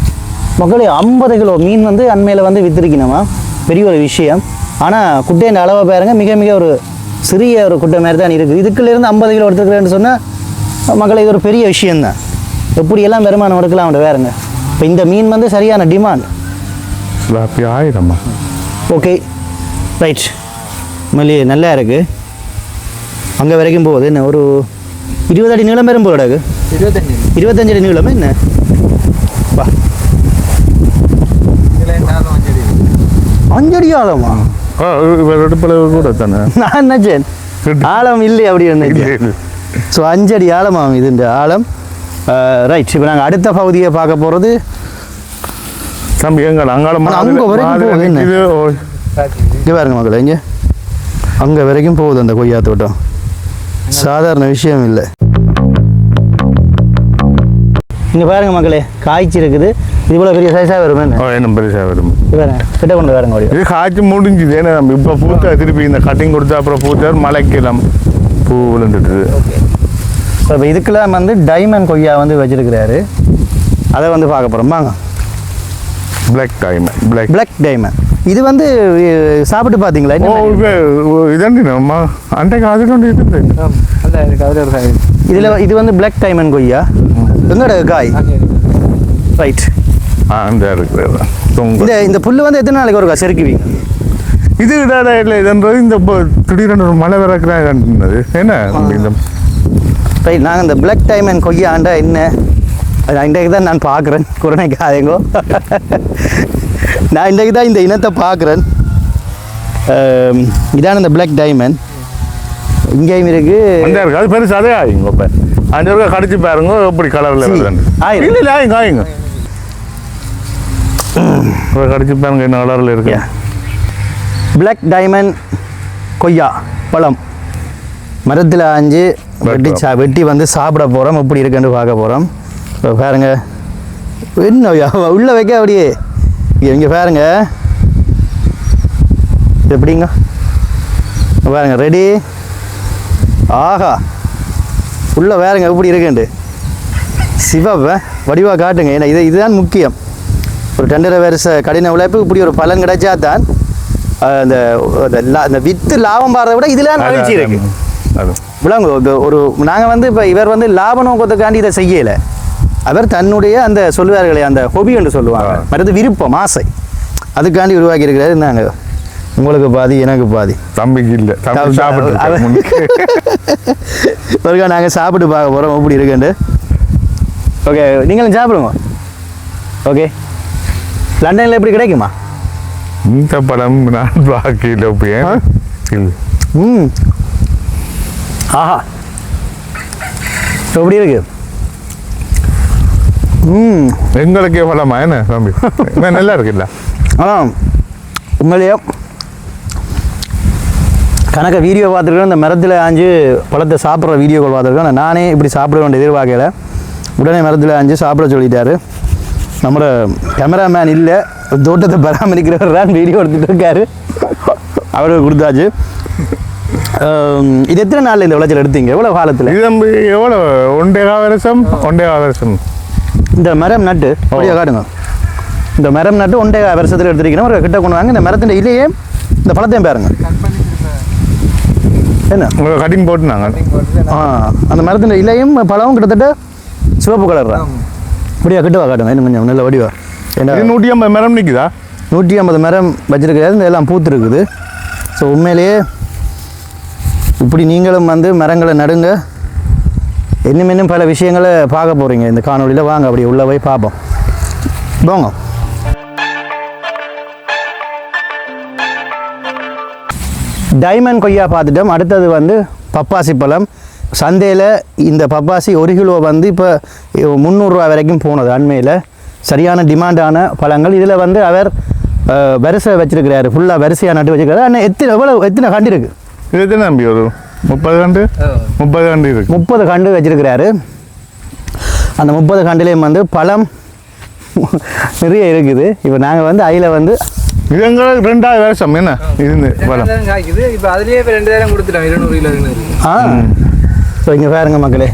மக்களே 50 கிலோ மீன் வந்து அண்மையில் வந்து விற்றுருக்கணுமா? பெரிய ஒரு விஷயம். ஆனால் குட்டையின் அளவை பாருங்க, மிக மிக ஒரு சிறிய ஒரு குட்டை மாதிரி தான் இருக்குது. இதுக்குள்ளேருந்து 50 கிலோ எடுத்துக்கிறேன்னு சொன்னால் மக்களை இது ஒரு பெரிய விஷயந்தான். எப்படியெல்லாம் வருமானம் எடுக்கலாம் அவன் வேறுங்க. இப்போ இந்த மீன் வந்து சரியான டிமாண்ட். 1000. Okay right. மல்லி நல்லா இருக்குது. அங்கே வரைக்கும் போகுது என்ன? ஒரு 20 அடி நீளம் வரும் போல கிடக்கு. 25 அடி நீளம் என்ன? வா 5 அடி ஆழமா? கூட தானே நான் நினச்சேன் ஆழம் இல்லை அப்படி நினைச்சேன். ஸோ 5 அடி ஆழமாகும் இது இந்த ஆழம். ரைட். இப்போ நாங்கள் அடுத்த பகுதியை பார்க்க போகிறது தம்பி எங்கள் அங்கே வரைக்கும் போகுது என்ன? இங்கே பாருங்க மக்கள், இங்கே அங்கே வரைக்கும் போகுது அந்த கொய்யா தோட்டம். சாதாரண விஷயம் இல்லை. இங்கே பாருங்க மக்களே, காய்ச்சி இருக்குது. இது போல பெரிய சைஸாக வருமே? என்ன பெருசாக வரும். கிட்ட கொண்டு வரங்க. இது காய்ச்சி முடிஞ்சுது. ஏன்னா நம்ம இப்போ பூத்தா திருப்பி இந்த கட்டிங் கொடுத்தா அப்புறம் பூத்தா மலைக்கெல்லாம் பூ விழுந்துட்டுது. இப்போ இதுக்கெல்லாம் வந்து டைமண்ட் கொய்யா வந்து வச்சிருக்கிறாரு. அதை வந்து பார்க்க போகிறோம். வாங்க. Black diamond. பிளாக் டைமண்ட் இது வந்து சாப்பிட்டு பார்த்தீங்களா? இதண்டினம்மா அன்றைக்கு அது கொண்டு இருக்குது. இதில் இது வந்து பிளாக் டைமண்ட் கொய்யா. எங்கட காய்? ரைட். அந்த இருக்குது. இந்த புல் வந்து எத்தனை நாளைக்கு ஒரு செருக்குவீங்க? இது இல்லை இதுன்றது இந்த திடீரென்று ஒரு மழை விறக்கிறாங்க என்ன இந்த ரைட். நாங்கள் இந்த பிளாக் டைமண்ட் கொய்யாண்டா என்ன இன்றைக்கு தான் நான் பார்க்குறேன். குரணைக்கு ஆயங்கோ நான் இன்றைக்கு தான் இந்த இனத்தை பார்க்குறேன். இதான இந்த பிளாக் டைமண்ட். இங்கேயும் இருக்குது. அது பெருசு அதே ஆகுங்க. இப்போ 5 ரூபா கடிச்சு பாருங்க எப்படி கலரில் இல்லை இல்லை ஆயுங்க ஆயுங்க கடிச்சு பாருங்க என்ன கலரில் இருக்கு. பிளாக் டைமண்ட் கொய்யா பழம் மரத்தில் ஆஞ்சு வெட்டி வந்து சாப்பிட போகிறோம். எப்படி இருக்குன்னு பார்க்க போகிறோம். இப்போ பாருங்க என்ன உள்ளே வைக்க அப்படியே இங்கே பாருங்க எப்படிங்க பாருங்க. ரெடி. ஆஹா உள்ளே வேறுங்க எப்படி இருக்குண்டு சிவப்ப வடிவாக காட்டுங்க. ஏன்னா இதுதான் முக்கியம். ஒரு 2.5 வருஷ கடின உழைப்பு இப்படி ஒரு பலன் கிடைச்சா தான் அந்த வித்து லாபம் பாடுறத விட இதில் மகிழ்ச்சி இருக்கு. விளங்கு ஒரு நாங்கள் வந்து இப்போ இவர் வந்து லாப நோக்கத்துக்காண்டி இதை செய்யலை. அவர் தன்னுடைய அந்த சொல்லுவார்களே அந்த ஹொபி என்று சொல்லுவாங்க, மற்றது விருப்பம் ஆசை, அதுக்காண்டி உருவாக்கி இருக்கிறாரு. நாங்கள் உங்களுக்கு பாதி எனக்கு பாதி. தம்பிக்கு இல்லை ஒருக்கா நாங்கள் சாப்பிட்டு பார்க்க போகிறோம் எப்படி இருக்குண்டு. ஓகே நீங்களும் சாப்பிடுங்க. ஓகே லண்டனில் எப்படி கிடைக்குமா இந்த படம்? நான் பாக்கியில் ஆஹா எப்படி இருக்கு? எங்களுக்கே பழமா என்ன தம்பி? நல்லா இருக்குல்ல? ஆனால் உண்மையிலேயே கணக்க வீடியோ பார்த்துருக்கேன். இந்த மரத்தில் ஆஞ்சு பழத்தை சாப்பிட்ற வீடியோக்கள் பார்த்துருக்கேன். நானே இப்படி சாப்பிட வேண்டிய எதிர்பார்க்கல. உடனே மரத்தில் ஆஞ்சு சாப்பிட சொல்லிட்டாரு. நம்மளோட கேமராமேன் இல்லை, தோட்டத்தை பராமரிக்கிறவர் தான் வீடியோ எடுத்துகிட்டு இருக்காரு. அவருக்கு கொடுத்தாச்சு. இது எத்தனை நாளில் இந்த விளைச்சல் எடுத்தீங்க? எவ்வளோ காலத்தில்? இது எவ்வளோ 1.5 வருஷம். இந்த மரம் நட்டு அப்படியே காட்டுங்க. இந்த மரம் நட்டு 1.5 வருஷத்தில் எடுத்துருக்கணும். ஒரு கிட்ட கொண்டு வாங்க. இந்த மரத்தின் இலையே இந்த பழத்தையும் பாருங்க. என்ன கட்டிங் போட்டுனாங்க. அந்த மரத்தின் இலையும் பழமும் கிட்டத்தட்ட சிவப்பு கலர் தான். இப்படியா கிட்டவா காட்டுங்க. இன்னும் கொஞ்சம் நல்ல வடிவா. ஏன்னா 150 மரம் நிற்குதா? 150 மரம் வச்சிருக்கிறது. இந்த எல்லாம் பூத்து இருக்குது. ஸோ உண்மையிலேயே இப்படி நீங்களும் வந்து மரங்களை நடுங்க. இன்னும் பல விஷயங்களை பார்க்க போகிறீங்க இந்த காணொலியில். வாங்க அப்படி உள்ளே போய் பார்ப்போம். போங்க. டைமண்ட் கொய்யா பார்த்துட்டோம். அடுத்தது வந்து பப்பாசி பழம். சந்தையில் இந்த பப்பாசி 1 கிலோ வந்து இப்போ 300 ரூபா வரைக்கும் போனது. அண்மையில் சரியான டிமாண்டான பழங்கள். இதில் வந்து அவர் வரிசை வச்சிருக்கிறாரு, ஃபுல்லாக வரிசையாக நட்டு வச்சிருக்காரு. ஆனால் எத்தனை கண்டு இருக்குது? இது நம்பி ஒரு 30 கண்டு 30 கண்டு இருக்கு. 30 கண்டு வச்சிருக்கிறாரு. அந்த 30 கண்டுலேயும் வந்து பழம் நிறைய இருக்குது. இப்போ நாங்கள் வந்து அதில் வந்து இது எங்களுக்கு 2,000 வருஷம் என்ன இருந்து பழம் காய்க்குது. இப்போ அதுலேயே இப்போ 2,000 கொடுத்துட்டோம். 200 கிலோ. ஸோ இங்கே பாருங்க மக்களே,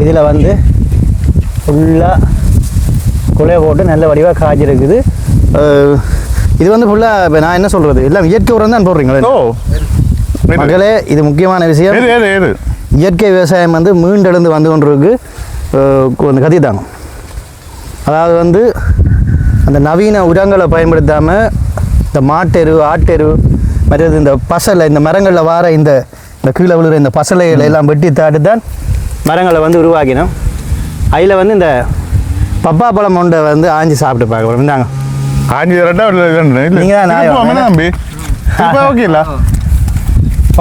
இதில் வந்து ஃபுல்லாக குலையை போட்டு நல்ல வடிவாக காய்ச்சிருக்குது. இது வந்து ஃபுல்லாக இப்போ நான் என்ன சொல்கிறது, எல்லாம் இயற்கை உரம் தான் போடுறீங்களே. ஓ மக்களே, இது முக்கியமான விஷயம். இயற்கை விவசாயம் வந்து மீண்டெழுந்து வந்து கொண்டிருக்கு. கொஞ்சம் கத்தித்தாங்க. அதாவது வந்து அந்த நவீன உரங்களை பயன்படுத்தாமல் இந்த மாட்டெரு, ஆட்டெரு, மற்றது இந்த பசலை, இந்த மரங்களில் வார இந்த கீழே விழுற இந்த பசலைகளை எல்லாம் வெட்டி தாட்டு தான் மரங்களை வந்து உருவாக்கினோம். அதில் வந்து இந்த பப்பா பழம் ஒன்றை வந்து ஆஞ்சி சாப்பிட்டு பார்க்க இருந்தாங்க. ஆஞ்சி நீங்கள் தான் நம்பி ஓகேங்களா?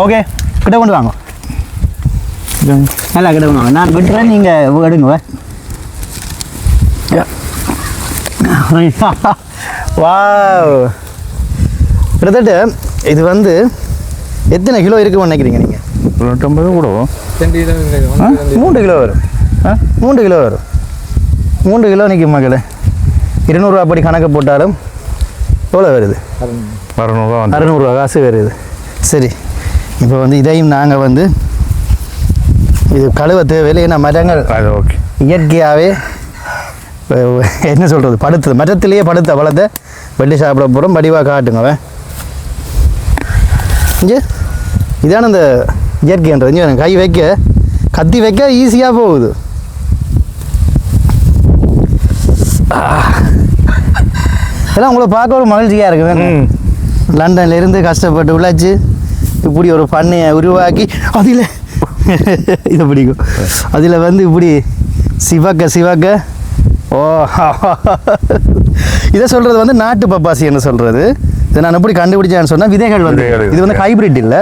ஓகே, கிட்ட கொண்டு வாங்க. நல்லா கிட்ட கொண்டு வாங்க. நான் விட்டுறேன், நீங்கள் எடுங்க. வாவ், கிட்டத்தட்ட இது வந்து எத்தனை கிலோ இருக்குன்னு நினைக்கிறீங்க நீங்கள்? 250 கூட 3 கிலோ வரும். 3 கிலோ வரும். 3 கிலோ நிற்கும் மக்களே. 200 ரூபா படி கணக்கு போட்டாலும் எவ்வளோ வருது? 600 ரூபா காசு வருது. சரி, இப்போ வந்து இதையும் நாங்கள் வந்து இது கழுவ தேவையில்லை. ஏன்னா மரங்கள் ஓகே இயற்கையாகவே என்ன சொல்கிறது, படுத்தது மரத்திலேயே படுத்த பழத்தை வெட்டி சாப்பிட போகிறோம். வடிவாக காட்டுங்க. இங்கே இதான இந்த இயற்கைன்றது. இங்கே கை வைக்க, கத்தி வைக்க ஈஸியாக போகுது. இதெல்லாம் உங்களை பார்க்க ஒரு மகிழ்ச்சியாக இருக்குது. லண்டன்லேருந்து கஷ்டப்பட்டு உழைச்சி இப்படி ஒரு பண்ணையை உருவாக்கி அதில் இதை பிடிக்கும். அதில் வந்து இப்படி சிவக்க ஓ இதை சொல்கிறது வந்து நாட்டு பப்பாசி என்ன சொல்கிறது. இதை நான் எப்படி கண்டுபிடிச்சேன்னு சொன்னால், விதைகள் வந்து இது வந்து ஹைபிரிட் இல்லை,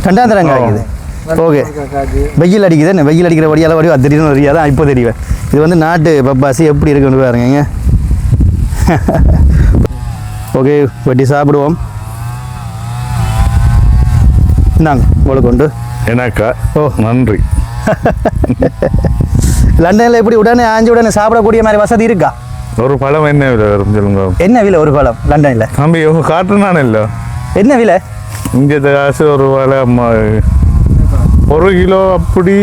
ரெண்டாந்தரம் காய்க்குது. ஓகே, வெயில் அடிக்குது. என்ன வெயில் அடிக்கிற வழியால் வடிவா தெரியும், வழியாக இப்போ தெரியும். இது வந்து நாட்டு பப்பாசி எப்படி இருக்குன்னு பாருங்க. ஓகே, வெட்டி சாப்பிடுவோம். நாங்க உங்களுக்கு கொண்டு எனக்கா? ஓ நன்றி. லண்டனில் எப்படி உடனே ஆஞ்சி உடனே சாப்பிடக்கூடிய மாதிரி வசதி இருக்கா? ஒரு பழம் என்ன விலை வரும் சொல்லுங்க? என்ன விலை ஒரு பழம் லண்டனில்? தம்பி உங்க காட்டுனானே இல்லை என்ன விலை? இங்கே காசு ஒரு விலை 1 கிலோ அப்படி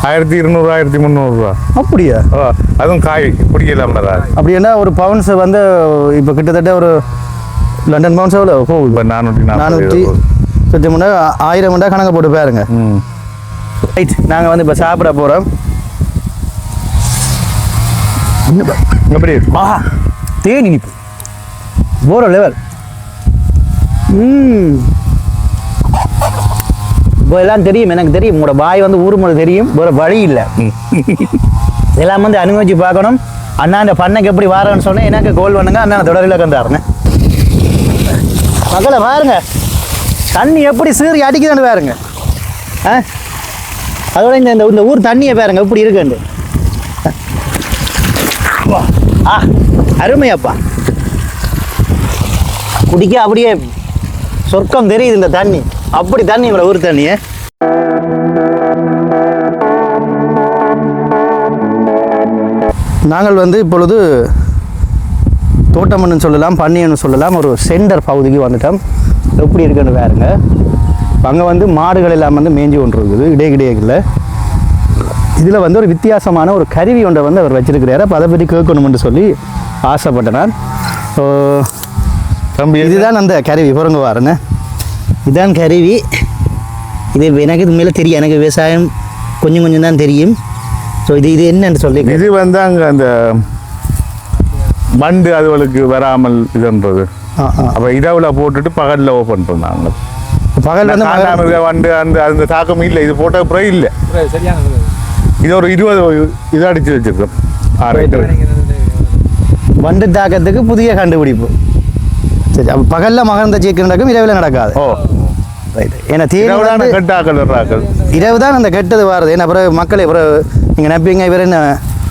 1200 1300 ரூபா. அப்படியா? அதுவும் காய் பிடிக்கலாம். அப்படின்னா ஒரு பவுன்ஸ் வந்து இப்போ கிட்டத்தட்ட ஒரு லண்டன் பவுன்ஸ் எவ்வளோ போகுது? இப்போ 440 சுற்றி 1000 கணக்கு போட்டு பாருங்க. ரைட், நாங்கள் வந்து இப்போ சாப்பிட போகிறோம். எப்படி தேன் இனிப்பு போகிற லெவல். இப்போ எல்லாம் தெரியும், எனக்கு தெரியும். உங்களோட பாய் வந்து ஊருமுறை தெரியும், வேறு வழி இல்லை. இதெல்லாம் வந்து அனுபவிச்சு பார்க்கணும். அண்ணா இந்த பண்ணைக்கு எப்படி வாரன்னு சொன்னேன், எனக்கு கோல் பண்ணுங்க. அண்ணா தொடரில் கந்தாருங்க. மக்களை பாருங்க, தண்ணி எப்படி சீறி அடிக்குதுன்னு பாருங்க. அதோட இந்த ஊர் தண்ணியை பாருங்க எப்படி இருக்குன்னு. அருமையாப்பா, குடிக்க அப்படியே சொர்க்கம் தெரியுது இந்த தண்ணி. அப்படி தண்ணி உங்களோட ஊர் தண்ணியை. நாங்கள் வந்து இப்பொழுது தோட்டம்னு சொல்லலாம், பண்ணின்னு சொல்லலாம், ஒரு சென்டர் பகுதிக்கு வந்துட்டோம். எப்படி இருக்குன்னு பாருங்க. அங்கே வந்து மாடுகள் எல்லாம் வந்து மேய்ஞ்சி கொண்டு இருக்குது இடையிடையில். இதில் வந்து ஒரு வித்தியாசமான ஒரு கருவி ஒன்றை வந்து அவர் வச்சிருக்கிறாரு. அப்போ அதை பற்றி கேட்கணும்னு சொல்லி ஆசைப்பட்டேன். தம்பி, இதுதான் அந்த கருவி. பொறுங்க வாருன்னு, இதுதான் கருவி. இது எனக்கு இது மேலே தெரியும், எனக்கு விவசாயம் கொஞ்சம் கொஞ்சம் தான் தெரியும். ஸோ இது என்னன்னு சொல்லி, இது வந்து அங்கே அந்த வண்டு அதுகளுக்கு வராமல் இதுன்றது அப்போ இரவில் போட்டுட்டு பகலில் ஓப்பன் பண்ணாங்க. பகல் வந்து வந்து அந்த அந்த தாக்கம் இல்லை, இது போட்ட அப்புறம் இல்லை. சரியான இது ஒரு 20 இது அடிச்சு வச்சிருக்கோம். வண்டு தாக்கத்துக்கு புதிய கண்டுபிடிப்பு. சரி, அப்போ பகலில் மகரந்த சேர்க்கை நடக்கும், இரவில் நடக்காது. ஓ ரைட். ஏன்னா தேனி கெட்டாக்கள் வர்றாக்கள் இரவு தான் அந்த கெட்டது வாருது. ஏன்னா அப்புறம் மக்கள் அப்புறம் நீங்கள் நினைப்பீங்க இவர் என்ன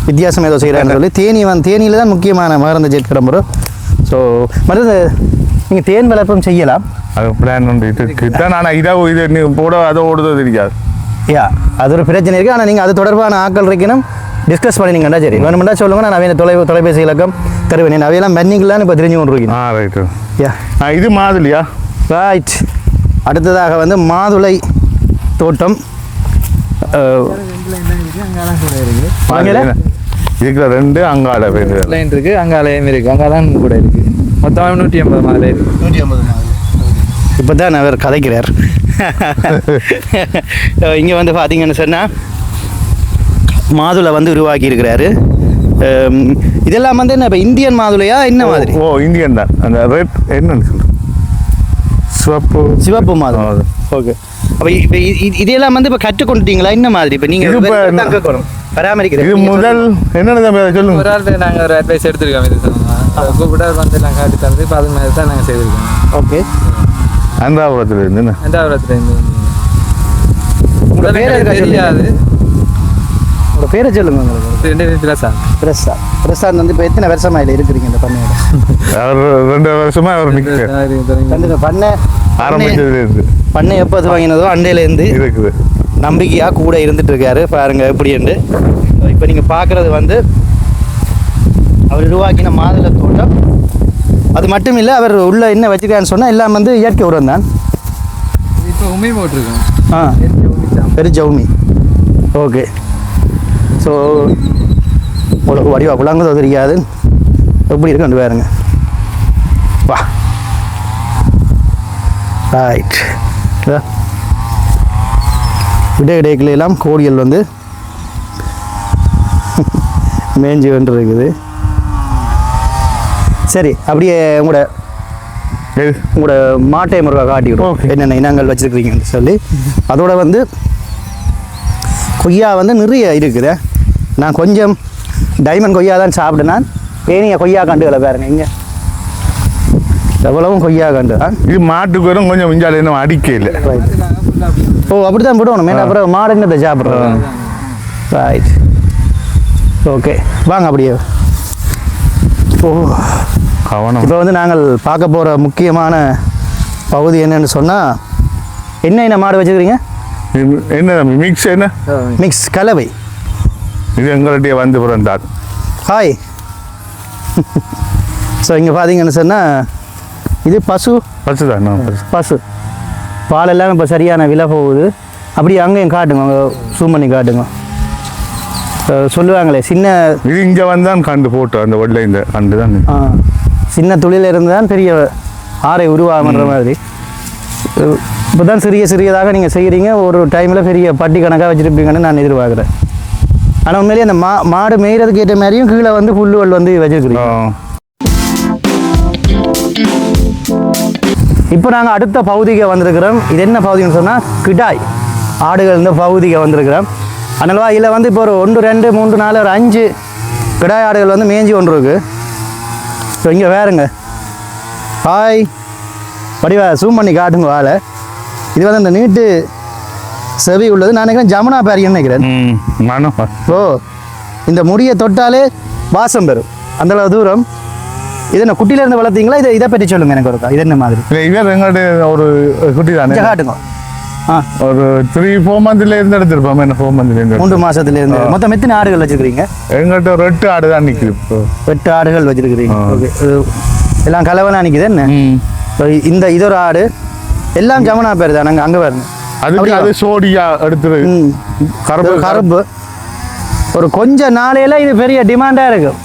வித்தியாசம் ஏதோ செய்கிறான்னு சொல்லி தேனியில் தான் முக்கியமான மகரந்த சேர்க்கை இடம்பெறும். ஸோ மருந்து நீங்கள் தேன் வளர்ப்பும் செய்யலாம். அது பிளான் ஒன்று இதுதான். ஆனால் இரவு இது நீ போட அதை ஓடுறது தெரியாது. யா, அது ஒரு பிரச்சனை இருக்குது. ஆனால் நீங்கள் அது தொடர்பான ஆக்கள் இருக்கணும், டிஸ்கஸ் பண்ணினீங்கண்டா சரி. வேணுமெண்டா சொல்லுங்க, நான் அவைய தொலைபேசி இலக்கம் தருவேன். அவையெல்லாம் பெண்டிங்லாம் இப்போ தெரிஞ்சு கொண்டு இருக்கீங்க. ரைட்டு. யா, இது மாதுளையா? ரைட். அடுத்ததாக வந்து மாதுளை தோட்டம். இருக்கிற 2 அங்காள லைன் இருக்கு, அங்காலயம் இருக்கு, அங்காலாம் கூட இருக்கு. மொத்தமாக 150 மாதுளை இருக்கு. 150 மாதுளை. இப்போ தான் அவர் கதைக்கிறார். இங்கே வந்து பார்த்தீங்கன்னு சொன்னால் மாதுளை வந்து உருவாக்கி இருக்கிறாரு. இதெல்லாம் வந்து என்ன இப்போ இந்தியன் மாதுளையா என்ன மாதிரி? ஓ இந்தியன் தான். அந்த ரெட் என்னன்னு சொல்கிறேன், சிவப்பு மாதுளை. ஓகே. அப்போ இப்போ இதெல்லாம் வந்து இப்போ கற்றுக்கொண்டுட்டீங்களா என்ன மாதிரி? இப்போ நீங்கள் பராமரிக்கிறேன். இது முதல் என்னென்ன சொல்லுங்க. ஒரு ஆள் நாங்கள் ஒரு அட்வைஸ் எடுத்துருக்கோம். இது கூப்பிட்டா வந்து நாங்கள் காட்டி தரது. இப்போ அது மாதிரி தான் நாங்கள் செய்திருக்கோம். ஓகே. அந்தாபுரத்துலேருந்து உங்களோட பேர் தெரியாது. உங்களோட பேரை சொல்லுங்க. உங்களுக்கு பிரசாந்த் வந்து இப்போ எத்தனை வருஷமா இதில் இருக்கிறீங்க இந்த பண்ணையோட? அவர் 2 வருஷமா அவர் பண்ணை ஆரம்பிச்சதுலேருந்து பண்ணை எப்போ வாங்கினதோ அண்டையிலேருந்து இருக்குது. நம்பிக்கையாக கூட இருந்துட்டு இருக்காரு. பாருங்க எப்படின்னு. இப்போ நீங்கள் பார்க்குறது வந்து அவர் உருவாக்கின மாதுளை தோட்டம். அது மட்டும் இல்லை, அவர் உள்ள என்ன வச்சுருக்கான்னு சொன்னால் எல்லாம் வந்து இயற்கை உரம் தான். இப்போ உமி போட்டிருக்கோம். பெருஜவுமி. ஓகே. ஸோ உங்களுக்கு வடிவா புலாங்க தெரியாது எப்படி இருக்குன்னு பாருங்க. வா ரைட். இடையிடைகளெல்லாம் கோடிகள் வந்து மேஞ்சி வந்து இருக்குது. சரி, அப்படியே உங்களோட மாட்டை முருகா காட்டிவிடும் என்னென்ன இனங்கள் வச்சுருக்கிறீங்கன்னு சொல்லி. அதோட வந்து கொய்யா வந்து நிறைய இருக்குது. நான் கொஞ்சம் டைமண்ட் கொய்யா தான் சாப்பிடுனேன். ஏனிய கொய்யா கண்டுகளை பாருங்க, இங்கே எவ்வளவும் கொய்யா கண்டு தான். இது மாட்டுக்கு வரும் கொஞ்சம் மிஞ்சால இன்னும் அடிக்க இல்லை. ஓ அப்படி தான் போடணும். மேலே அப்புறம் மாடு என்னத்தை சாப்பிட்றோம். ரைட். ஓகே, வாங்க அப்படியே. ஓ கவனம். இப்போ வந்து நாங்கள் பார்க்க போகிற முக்கியமான பகுதி என்னன்னு சொன்னால், என்ன மாடு வச்சுக்கிறீங்க? என்ன மிக்ஸ்? என்ன மிக்ஸ் கலவை. இது எங்களுடைய வந்து பிறந்தார். ஹாய். ஸோ இங்கே பார்த்தீங்கன்னு சொன்னால் இது பசு தான். பசு பால் எல்லாம் இப்போ சரியான விலை போகுது. அப்படி அங்கேயும் காட்டுங்க, அங்கே ஜூம் பண்ணி காட்டுங்க. சொல்லுவாங்களே சின்ன இது இங்கே வந்தான் கண்டு போட்டு அந்த வெள்ளை இந்த கண்டு தான். சின்ன தொழிலில் இருந்து தான் பெரிய ஆரை உருவாகுன்ற மாதிரி. இப்போ தான் சிறியதாக நீங்கள் செய்கிறீங்க. ஒரு டைமில் பெரிய பட்டி கணக்காக வச்சுருப்பீங்கன்னு நான் எதிர்பார்க்குறேன். ஆனால் உண்மையிலேயே அந்த மாடு மேய்கிறதுக்கு ஏற்ற மாதிரியும் கீழே வந்து புல்லுவல் வந்து வச்சுருக்கிறீங்க. இப்போ நாங்கள் அடுத்த பகுதிக்கு வந்திருக்கிறோம். இது என்ன பகுதின்னு சொன்னால் கிடாய் ஆடுகள் இந்த பகுதிக்கு வந்திருக்கிறோம். அதனால இதில் வந்து இப்போ ஒரு 1 2 3 4 ஒரு 5 கிடாய் ஆடுகள் வந்து மேய்ஞ்சி கொண்டு இருக்கு. ஸோ இங்கே வேறுங்க. ஹாய் வடிவா ஜூம் பண்ணி காட்டுங்க வாழை. இது வந்து அந்த நீட்டு செவி உள்ளது. நான் நினைக்கிறேன் ஜமுனா பேரியன்னு நினைக்கிறேன். ஓ இந்த முடியை தொட்டாலே வாசம் பெறும் அந்தளவு தூரம். இது என்ன குட்டியிலேருந்து வளர்த்தீங்களா? இதை பற்றி சொல்லுங்க எனக்கு ஒருக்கா. இது என்ன மாதிரி? இவர் எங்கள்கிட்ட ஒரு குட்டி தானே காட்டுங்க. ஒரு 3-4 மந்த்லேருந்து எடுத்துருப்போம். என்ன 4 மந்த்லேருந்து 3 மாதத்துலேருந்து. மொத்தம் எத்தனை ஆடுகள் வச்சுருக்கிறீங்க? எங்கள்கிட்ட ஒரு 8 ஆடு தான் நிற்குது. இப்போ 8 ஆடுகள் வச்சுருக்கிறீங்க. ஓகே, எல்லாம் கலவனா நிற்குது என்ன? இது ஒரு ஆடு எல்லாம் ஜமுனா பேர் தான். நாங்கள் அங்கே வரணும். அது சோடியா எடுத்துரு கருப்பு. ஒரு கொஞ்ச நாளையில இது பெரிய டிமாண்டாக இருக்கும்.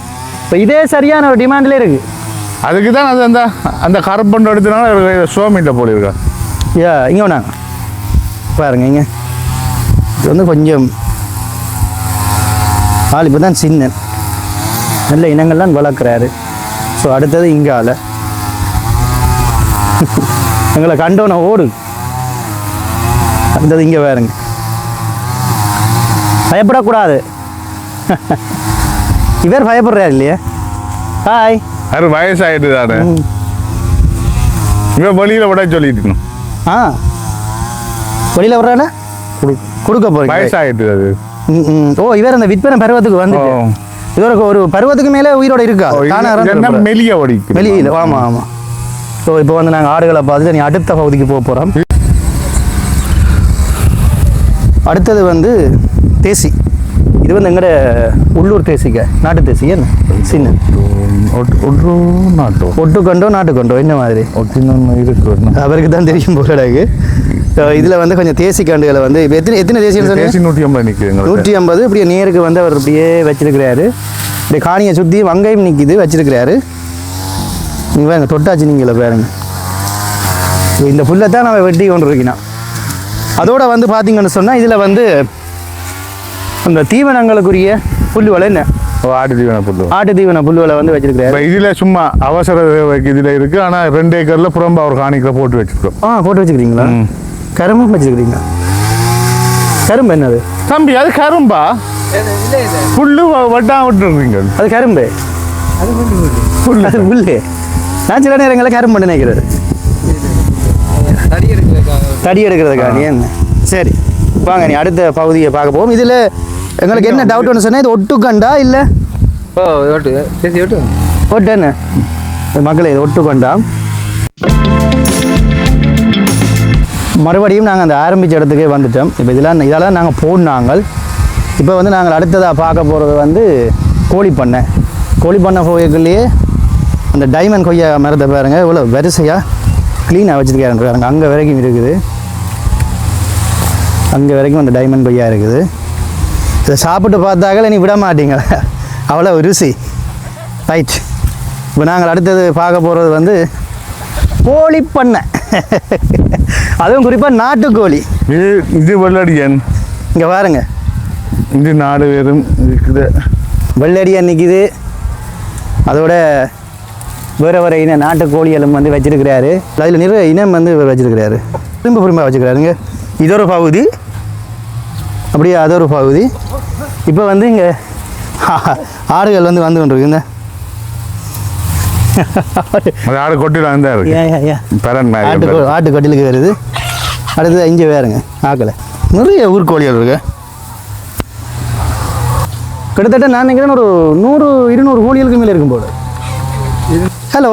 இப்போ இதே சரியான ஒரு டிமாண்டில் இருக்குது. அதுக்கு தான் அது அந்த அந்த கருப்பண்டு எடுத்தனால சோமிட்ட போலிருக்கா. இங்கே வேணாங்க பாருங்க. இங்கே இது வந்து கொஞ்சம் ஆள் இப்போ தான் சின்ன நல்ல இனங்கள்லாம் வளர்க்குறாரு. ஸோ அடுத்தது இங்கால எங்களை கண்டோன ஓடு. அடுத்தது இங்கே பாருங்க, பயப்படக்கூடாது. இவர் பயப்படுறாரு இல்லையா? ஹாய். அது வயசாயிட்டு தானே, இவன் வெளியில விட சொல்லிட்டு ஆ, வெளியில் வர்றானா கொடுக்க போறீங்க. வயசாயிட்டு அது. ஓ, இவர் அந்த விற்பனை பருவத்துக்கு வந்து இவருக்கு ஒரு பருவத்துக்கு மேலே உயிரோட இருக்கா? மெலிய ஓடி வெளியில். ஆமாம் ஆமாம். ஸோ இப்போ வந்து நாங்கள் ஆடுகளை பார்த்துட்டு நீ அடுத்த பகுதிக்கு போக போகிறோம். அடுத்தது வந்து தேசி. இது வந்து எங்கட உள்ளூர் தேசிக்க, நாட்டு தேசி. என்ன சின்ன ஒட்டுக்கொண்டோ நாட்டுக்கொண்டோ என்ன மாதிரி இருக்கு, அவருக்கு தான் தெரியும் போலடாக்கு. இதில் வந்து கொஞ்சம் தேசி கண்டுகளை வந்து இப்போ எத்தனை தேசியம் சொன்னீங்க? 150 நிற்குது. 150. இப்படியே நேருக்கு வந்து அவர் அப்படியே வச்சிருக்கிறாரு. இப்படி காணியை சுற்றி வங்காயம் நிற்கிது வச்சிருக்கிறாரு. நீங்கள் பாருங்க, தொட்டாச்சு நீங்கள பாருங்க. இந்த புல்லை தான் நம்ம வெட்டி கொண்டு இருக்கணும். அதோட வந்து பார்த்தீங்கன்னு சொன்னால் இதில் வந்து அந்த தீவனங்களுக்குரிய புல்லுவலை என்ன ஆட்டு தீவன புல்லு, ஆட்டு தீவன புல்லுவலை வந்து வச்சிருக்கிறாரு. இதுல சும்மா அவசர இதுல இருக்கு. ஆனா 2 ஏக்கர்ல புறம்பா ஒரு காணிக்கல போட்டு வச்சிருக்கோம். போட்டு வச்சுக்கிறீங்களா? கரும்பும் வச்சுக்கிறீங்களா? கரும்பு என்னது தம்பி? அது கரும்பா? புல்லு வட்டா விட்டுருக்கீங்க. அது கரும்பு, புல்லு. அது புல்லு. நான் சில நேரங்களில் கரும்பு பண்ணி நினைக்கிறது, தடி எடுக்கிறதுக்காக. என்ன சரி, வாங்க நீ அடுத்த பகுதியை பார்க்க போவோம். இதில் எங்களுக்கு என்ன டவுட்னு சொன்னால், இது ஒட்டுக்கண்டா இல்லை ஒட்டு என்ன மக்களே? இது ஒட்டுக்கண்டா. மறுபடியும் நாங்கள் அந்த ஆரம்பித்த இடத்துக்கே வந்துட்டோம். இப்போ இதெல்லாம் நாங்கள் போனாங்க. இப்போ வந்து நாங்கள் அடுத்ததாக பார்க்க போகிறது வந்து கோழிப்பண்ணை. கோழிப்பண்ணை போய்க்குள்ளேயே அந்த டைமண்ட் கொய்யா மரத்தை பாருங்கள், இவ்வளோ வரிசையாக க்ளீனாக வச்சுருக்காரு பாருங்க. அங்கே வரைக்கும் இருக்குது, அங்கே வரைக்கும் அந்த டைமண்ட் கொய்யா இருக்குது. இதை சாப்பிட்டு பார்த்தாக்கள் நீ விட மாட்டீங்களா, அவ்வளோ ருசி. ரைட், இப்போ நாங்கள் அடுத்தது பார்க்க போகிறது வந்து கோழிப்பண்ணை. அதுவும் குறிப்பாக நாட்டுக்கோழி. இது வெள்ளடியன். இங்கே பாருங்க, இது 4 பேரும் இருக்குது. வெள்ளடியன் நிற்கிது. அதோட வேறு வேறு இன நாட்டுக்கோழிகளும் வந்து வச்சிருக்கிறாரு. அதில் நிறைய இனம் வந்து வச்சிருக்கிறாரு, புரிம்ப வச்சுக்கிறாருங்க. இதொரு பகுதி, அப்படியே அதொரு பகுதி. இப்போ வந்து இங்கே ஆடுகள் வந்து கொண்டிருக்கு. இந்த ஆடு கொட்டில ஆட்டு கொட்டிலுக்கு வருது. அடுத்தது இங்கே வேறுங்க ஆக்கலை நிறைய ஊர்கோழிகள் இருக்கு. கிட்டத்தட்ட நான் நினைக்கிறேன் ஒரு 100-200 கோழிகளுக்கு மேலே இருக்கும் போது. ஹலோ,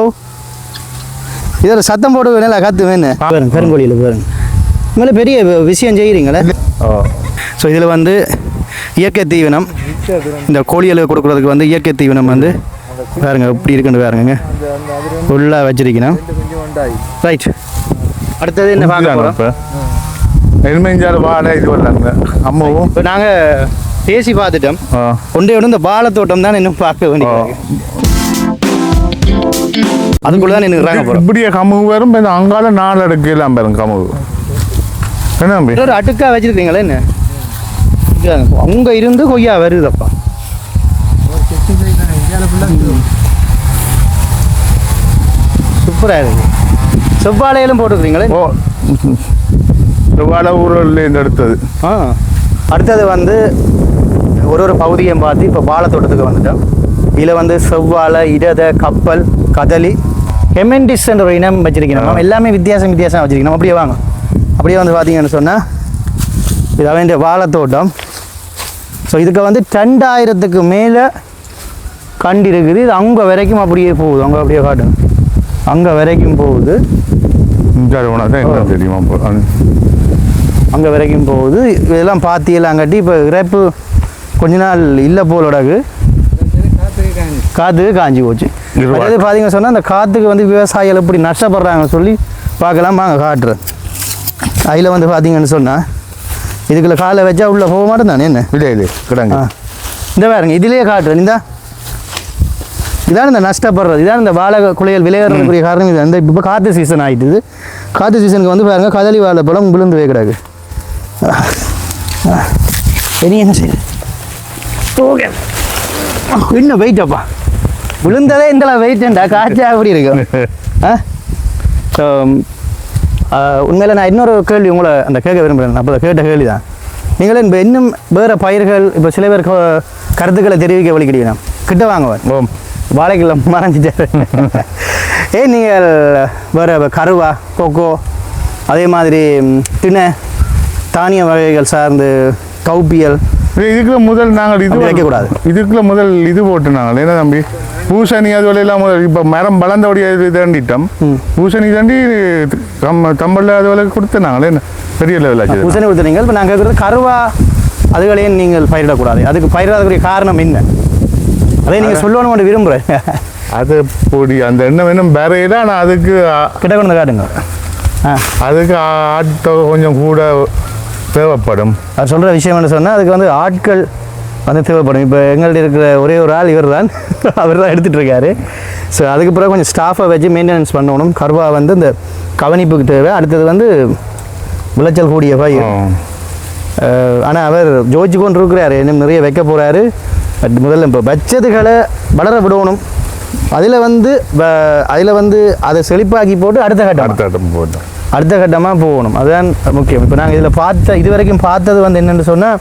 இதில் சத்தம் போட்டு நல்லா காத்து வேணும் பாருங்க. பெருங்கோழியில் பாருங்க, மேலே பெரிய விஷயம் செய்கிறீங்களே. ஸோ இதில் வந்து இயற்கை தீவனம், இந்த கோழிகளுக்கு கொடுக்குறதுக்கு வந்து இயற்கை தீவனம் வந்து பாருங்க இப்படி இருக்குன்னு பாருங்க, ஃபுல்லாக வச்சிருக்கணும். ரைட், அடுத்தது என்ன பார்க்க போகிறோம்? வாடகை இது வரலாங்க அம்மாவும். இப்போ நாங்கள் பேசி பார்த்துட்டோம். ஒன்றே இந்த பாலத்தோட்டம் தான் இன்னும் பார்க்க வேண்டியது. அதுக்குள்ள தான் நின்றுறாங்க போகிறோம். இப்படியே கமுகு வரும், அங்கால 4 அடுக்கலாம் பாருங்க கமுகு. என்ன ஒரு அடுக்காக வச்சிருக்கீங்களே என்ன? அங்கே இருந்து கொய்யா வருதப்பா. சூப்பராக இருக்கு. செவ்வாழையிலும் போட்டுக்கிறீங்களே? ஓ, செவ்வாழை ஊரில் இந்த அடுத்தது. அடுத்தது வந்து ஒரு பகுதியை பார்த்து இப்போ பாலத்தோட்டத்துக்கு வந்துட்டோம். இதில் வந்து செவ்வாழை, இடத, கப்பல், கதலி, ஹெமெண்டிஸ் என்ற ஒரு இனம் வச்சிருக்கணும். எல்லாமே வித்தியாசம் வச்சிருக்கணும். அப்படியே வாங்க, அப்படியே வந்து பார்த்தீங்கன்னு சொன்னால் இது வேண்டிய வாழைத்தோட்டம். ஸோ இதுக்கு வந்து 2000க்கு மேலே கண்டு இருக்குது. இது அங்கே வரைக்கும் அப்படியே போகுது. அங்கே அப்படியே காட்டுங்க, அங்கே வரைக்கும் போகுது. தெரியுமா? அங்கே வரைக்கும் போகுது. இதெல்லாம் பாத்தியெல்லாம் கட்டி இப்போ இறப்பு கொஞ்ச நாள் இல்லை போலோடகு காற்றுக்கு காஞ்சி போச்சு. அது பார்த்தீங்கன்னு சொன்னால் அந்த காற்றுக்கு வந்து விவசாயிகள் எப்படி நஷ்டப்படுறாங்கன்னு சொல்லி பார்க்கலாம். வாங்க காட்டுறேன். அதில் வந்து பார்த்தீங்கன்னு சொன்னால் இதுக்குள்ள காலை வச்சா உள்ளே போக மாட்டேன் தானே. என்ன இல்லை கிடங்க இந்த பாருங்க, இதிலேயே காட்டுறேன். இதான் இந்த நஷ்டப்படுறது, இதான் இந்த வாழை குலைகள் விளையாடுறதுக்குரிய காரணம். இது அந்த இப்போ காற்று சீசன் ஆகிட்டுது. காற்று சீசனுக்கு வந்து பாருங்கள் கதலி வாழைப்பழம் விழுந்து வைக்கிறாங்க. பெரிய என்ன செய்யுது? ஓகே, இன்னும் வெயிட்டப்பா விழுந்ததே இந்த வெயிட்டா காய்ச்சா அப்படி இருக்கும். ஸோ உண்மையில் நான் இன்னொரு கேள்வி உங்களை அந்த கேட்க விரும்புகிறேன். அப்போ கேட்ட கேள்வி தான், நீங்களே இப்போ இன்னும் வேறு பயிர்கள் இப்போ சில பேர் கருத்துக்களை தெரிவிக்க வழிக்கிட்டீங்கன்னா கிட்ட வாங்குவேன் வாழைக்குள்ள மறைஞ்சிட்டாரு. ஏன் நீங்கள் வேறு கருவா கொக்கோ அதே மாதிரி திணை தானிய வகைகள் சார்ந்து கௌப்பியல் இதுக்குள்ள முதல் நாங்கள் இது வைக்கக்கூடாது. இதுக்குள்ள முதல் இது போட்டு நாங்கள் என்ன தம்பி பூசணி அதுவரை எல்லாம் முதல் இப்போ மரம் வளர்ந்தபடிய இது தாண்டிட்டோம். பூசணி தாண்டி தம்பளில் அதுவரை கொடுத்து நாங்கள் என்ன பெரிய லெவலில் பூசணி கொடுத்துறீங்க. இப்போ நாங்கள் கேட்குறது கருவா அதுகளையும் நீங்கள் பயிரிடக்கூடாது. அதுக்கு பயிரிடாதக்கூடிய காரணம் என்ன, அதே நீங்கள் சொல்லணும்னு விரும்புகிறேன். அது பொடி அந்த எண்ணம் இன்னும் வேறையில. ஆனால் அதுக்கு கிட்ட கொண்டு காட்டுங்க. அதுக்கு ஆட்கள் கொஞ்சம் கூட தேவைப்படும். அவர் சொல்கிற விஷயம் என்ன சொன்னால் அதுக்கு வந்து ஆட்கள் வந்து தேவைப்படும். இப்போ எங்கள்கிட்ட இருக்கிற ஒரே ஒரு ஆள் இவர் தான், அவர் தான் எடுத்துகிட்டு இருக்காரு. ஸோ அதுக்கு பிறகு கொஞ்சம் ஸ்டாஃபை வச்சு மெயின்டெனன்ஸ் பண்ணணும். கருவா வந்து இந்த கவனிப்புக்கு தேவை. அடுத்தது வந்து விளைச்சல் கூடிய பயிர். ஆனால் அவர் ஜோதிச்சு கொண்டு இருக்கிறாரு, இன்னும் நிறைய வைக்க போகிறாரு. பட் முதல்ல இப்போ வச்சதுகளை வளர விடணும். அதில் வந்து அதை செழிப்பாக்கி போட்டு அடுத்த கட்டமாக போகணும். அதுதான் முக்கியம். இப்போ நாங்கள் இதில் இது வரைக்கும் பார்த்தது வந்து என்னென்னு சொன்னால்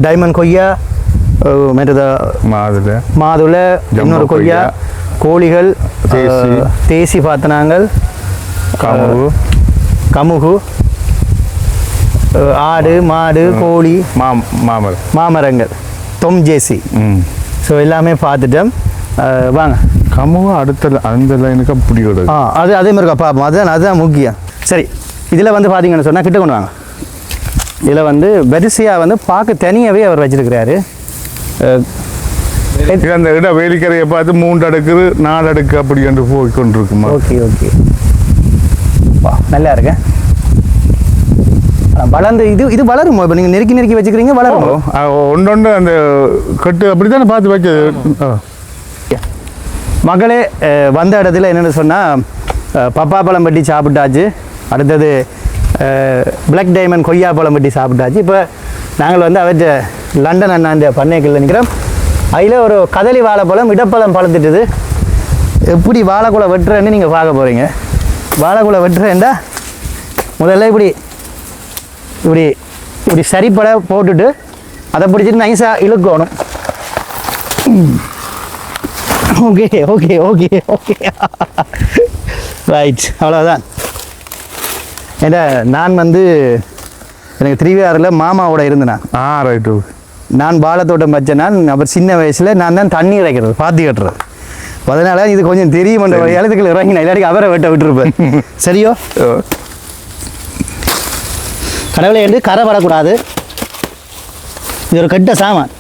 டைமண்ட் கொய்யா, மற்றது மாதுளை, இன்னொரு கொய்யா, கோழிகள், தேசி பார்த்த நாங்கள், கமுகு, ஆடு மாடு கோழி, மாமரங்கள், தொம்ஜேசி. ஸோ எல்லாமே பார்த்துட்டோம். வாங்க கமுகு அடுத்த அந்த லைனுக்கு அப்படி அதே மாதிரி பார்ப்போம். அதுதான் முக்கியம். சரி, இதில் வந்து பார்த்தீங்கன்னு சொன்னால் கிட்ட கொண்டு வாங்க. இதில் வந்து வரிசையாக வந்து பார்க்க தனியாகவே அவர் வச்சிருக்கிறாரு. அந்த இடம் வேலிக்கரையை பார்த்து 3 அடுக்கு 4 அடுக்கு அப்படி என்று போய் கொண்டிருக்குமா? ஓகே நல்லா இருக்கேன். வளர்ந்து இது வளரும். இப்போ நீங்கள் நெருக்கி வச்சுக்கிறீங்க, வளரும். ஒன்று அந்த கட்டு அப்படி தானே பார்த்து வச்சது. மகளே வந்த இடத்துல என்னென்னு சொன்னால் பப்பா பழம் பட்டி சாப்பிட்டாச்சு. அடுத்தது பிளாக் டைமண்ட் கொய்யா பழம் பட்டி சாப்பிட்டாச்சு. இப்போ நாங்கள் வந்து அவற்றை லண்டன் அண்ணாண்ட பண்ணைக்குள்ள நிற்கிறோம். அதில் ஒரு கதலி வாழைப்பழம் இடப்பழம் பழத்துட்டுது. எப்படி வாழைக்குலை வெட்டுறேன்னு நீங்கள் பார்க்க போகிறீங்க. வாழைக்குலை வெட்டுறேன்டா முதல்ல இப்படி சரிப்பட போட்டுட்டு அதை பிடிச்சிட்டு நைஸாக இழுக்கணும். ஓகே ரைட், அவ்வளோதான். ஏன்னா நான் வந்து எனக்கு 3VR மாமாவோட இருந்தேன். ரைட்டு. நான் பாலத்தோட்டம் வச்சேன். அவர் சின்ன வயசில் நான் தான் தண்ணி இறைக்கிறது, பாத்தி கட்டுறது. அதனால இது கொஞ்சம் தெரியும். எழுத்துக்கள் இறங்கினா இல்லாட்டி அவரை வெட்ட விட்டுருப்பேன். சரியோ? கடவுளை எடுத்து கரை படக்கூடாது. இது ஒரு கெட்ட சாமான்.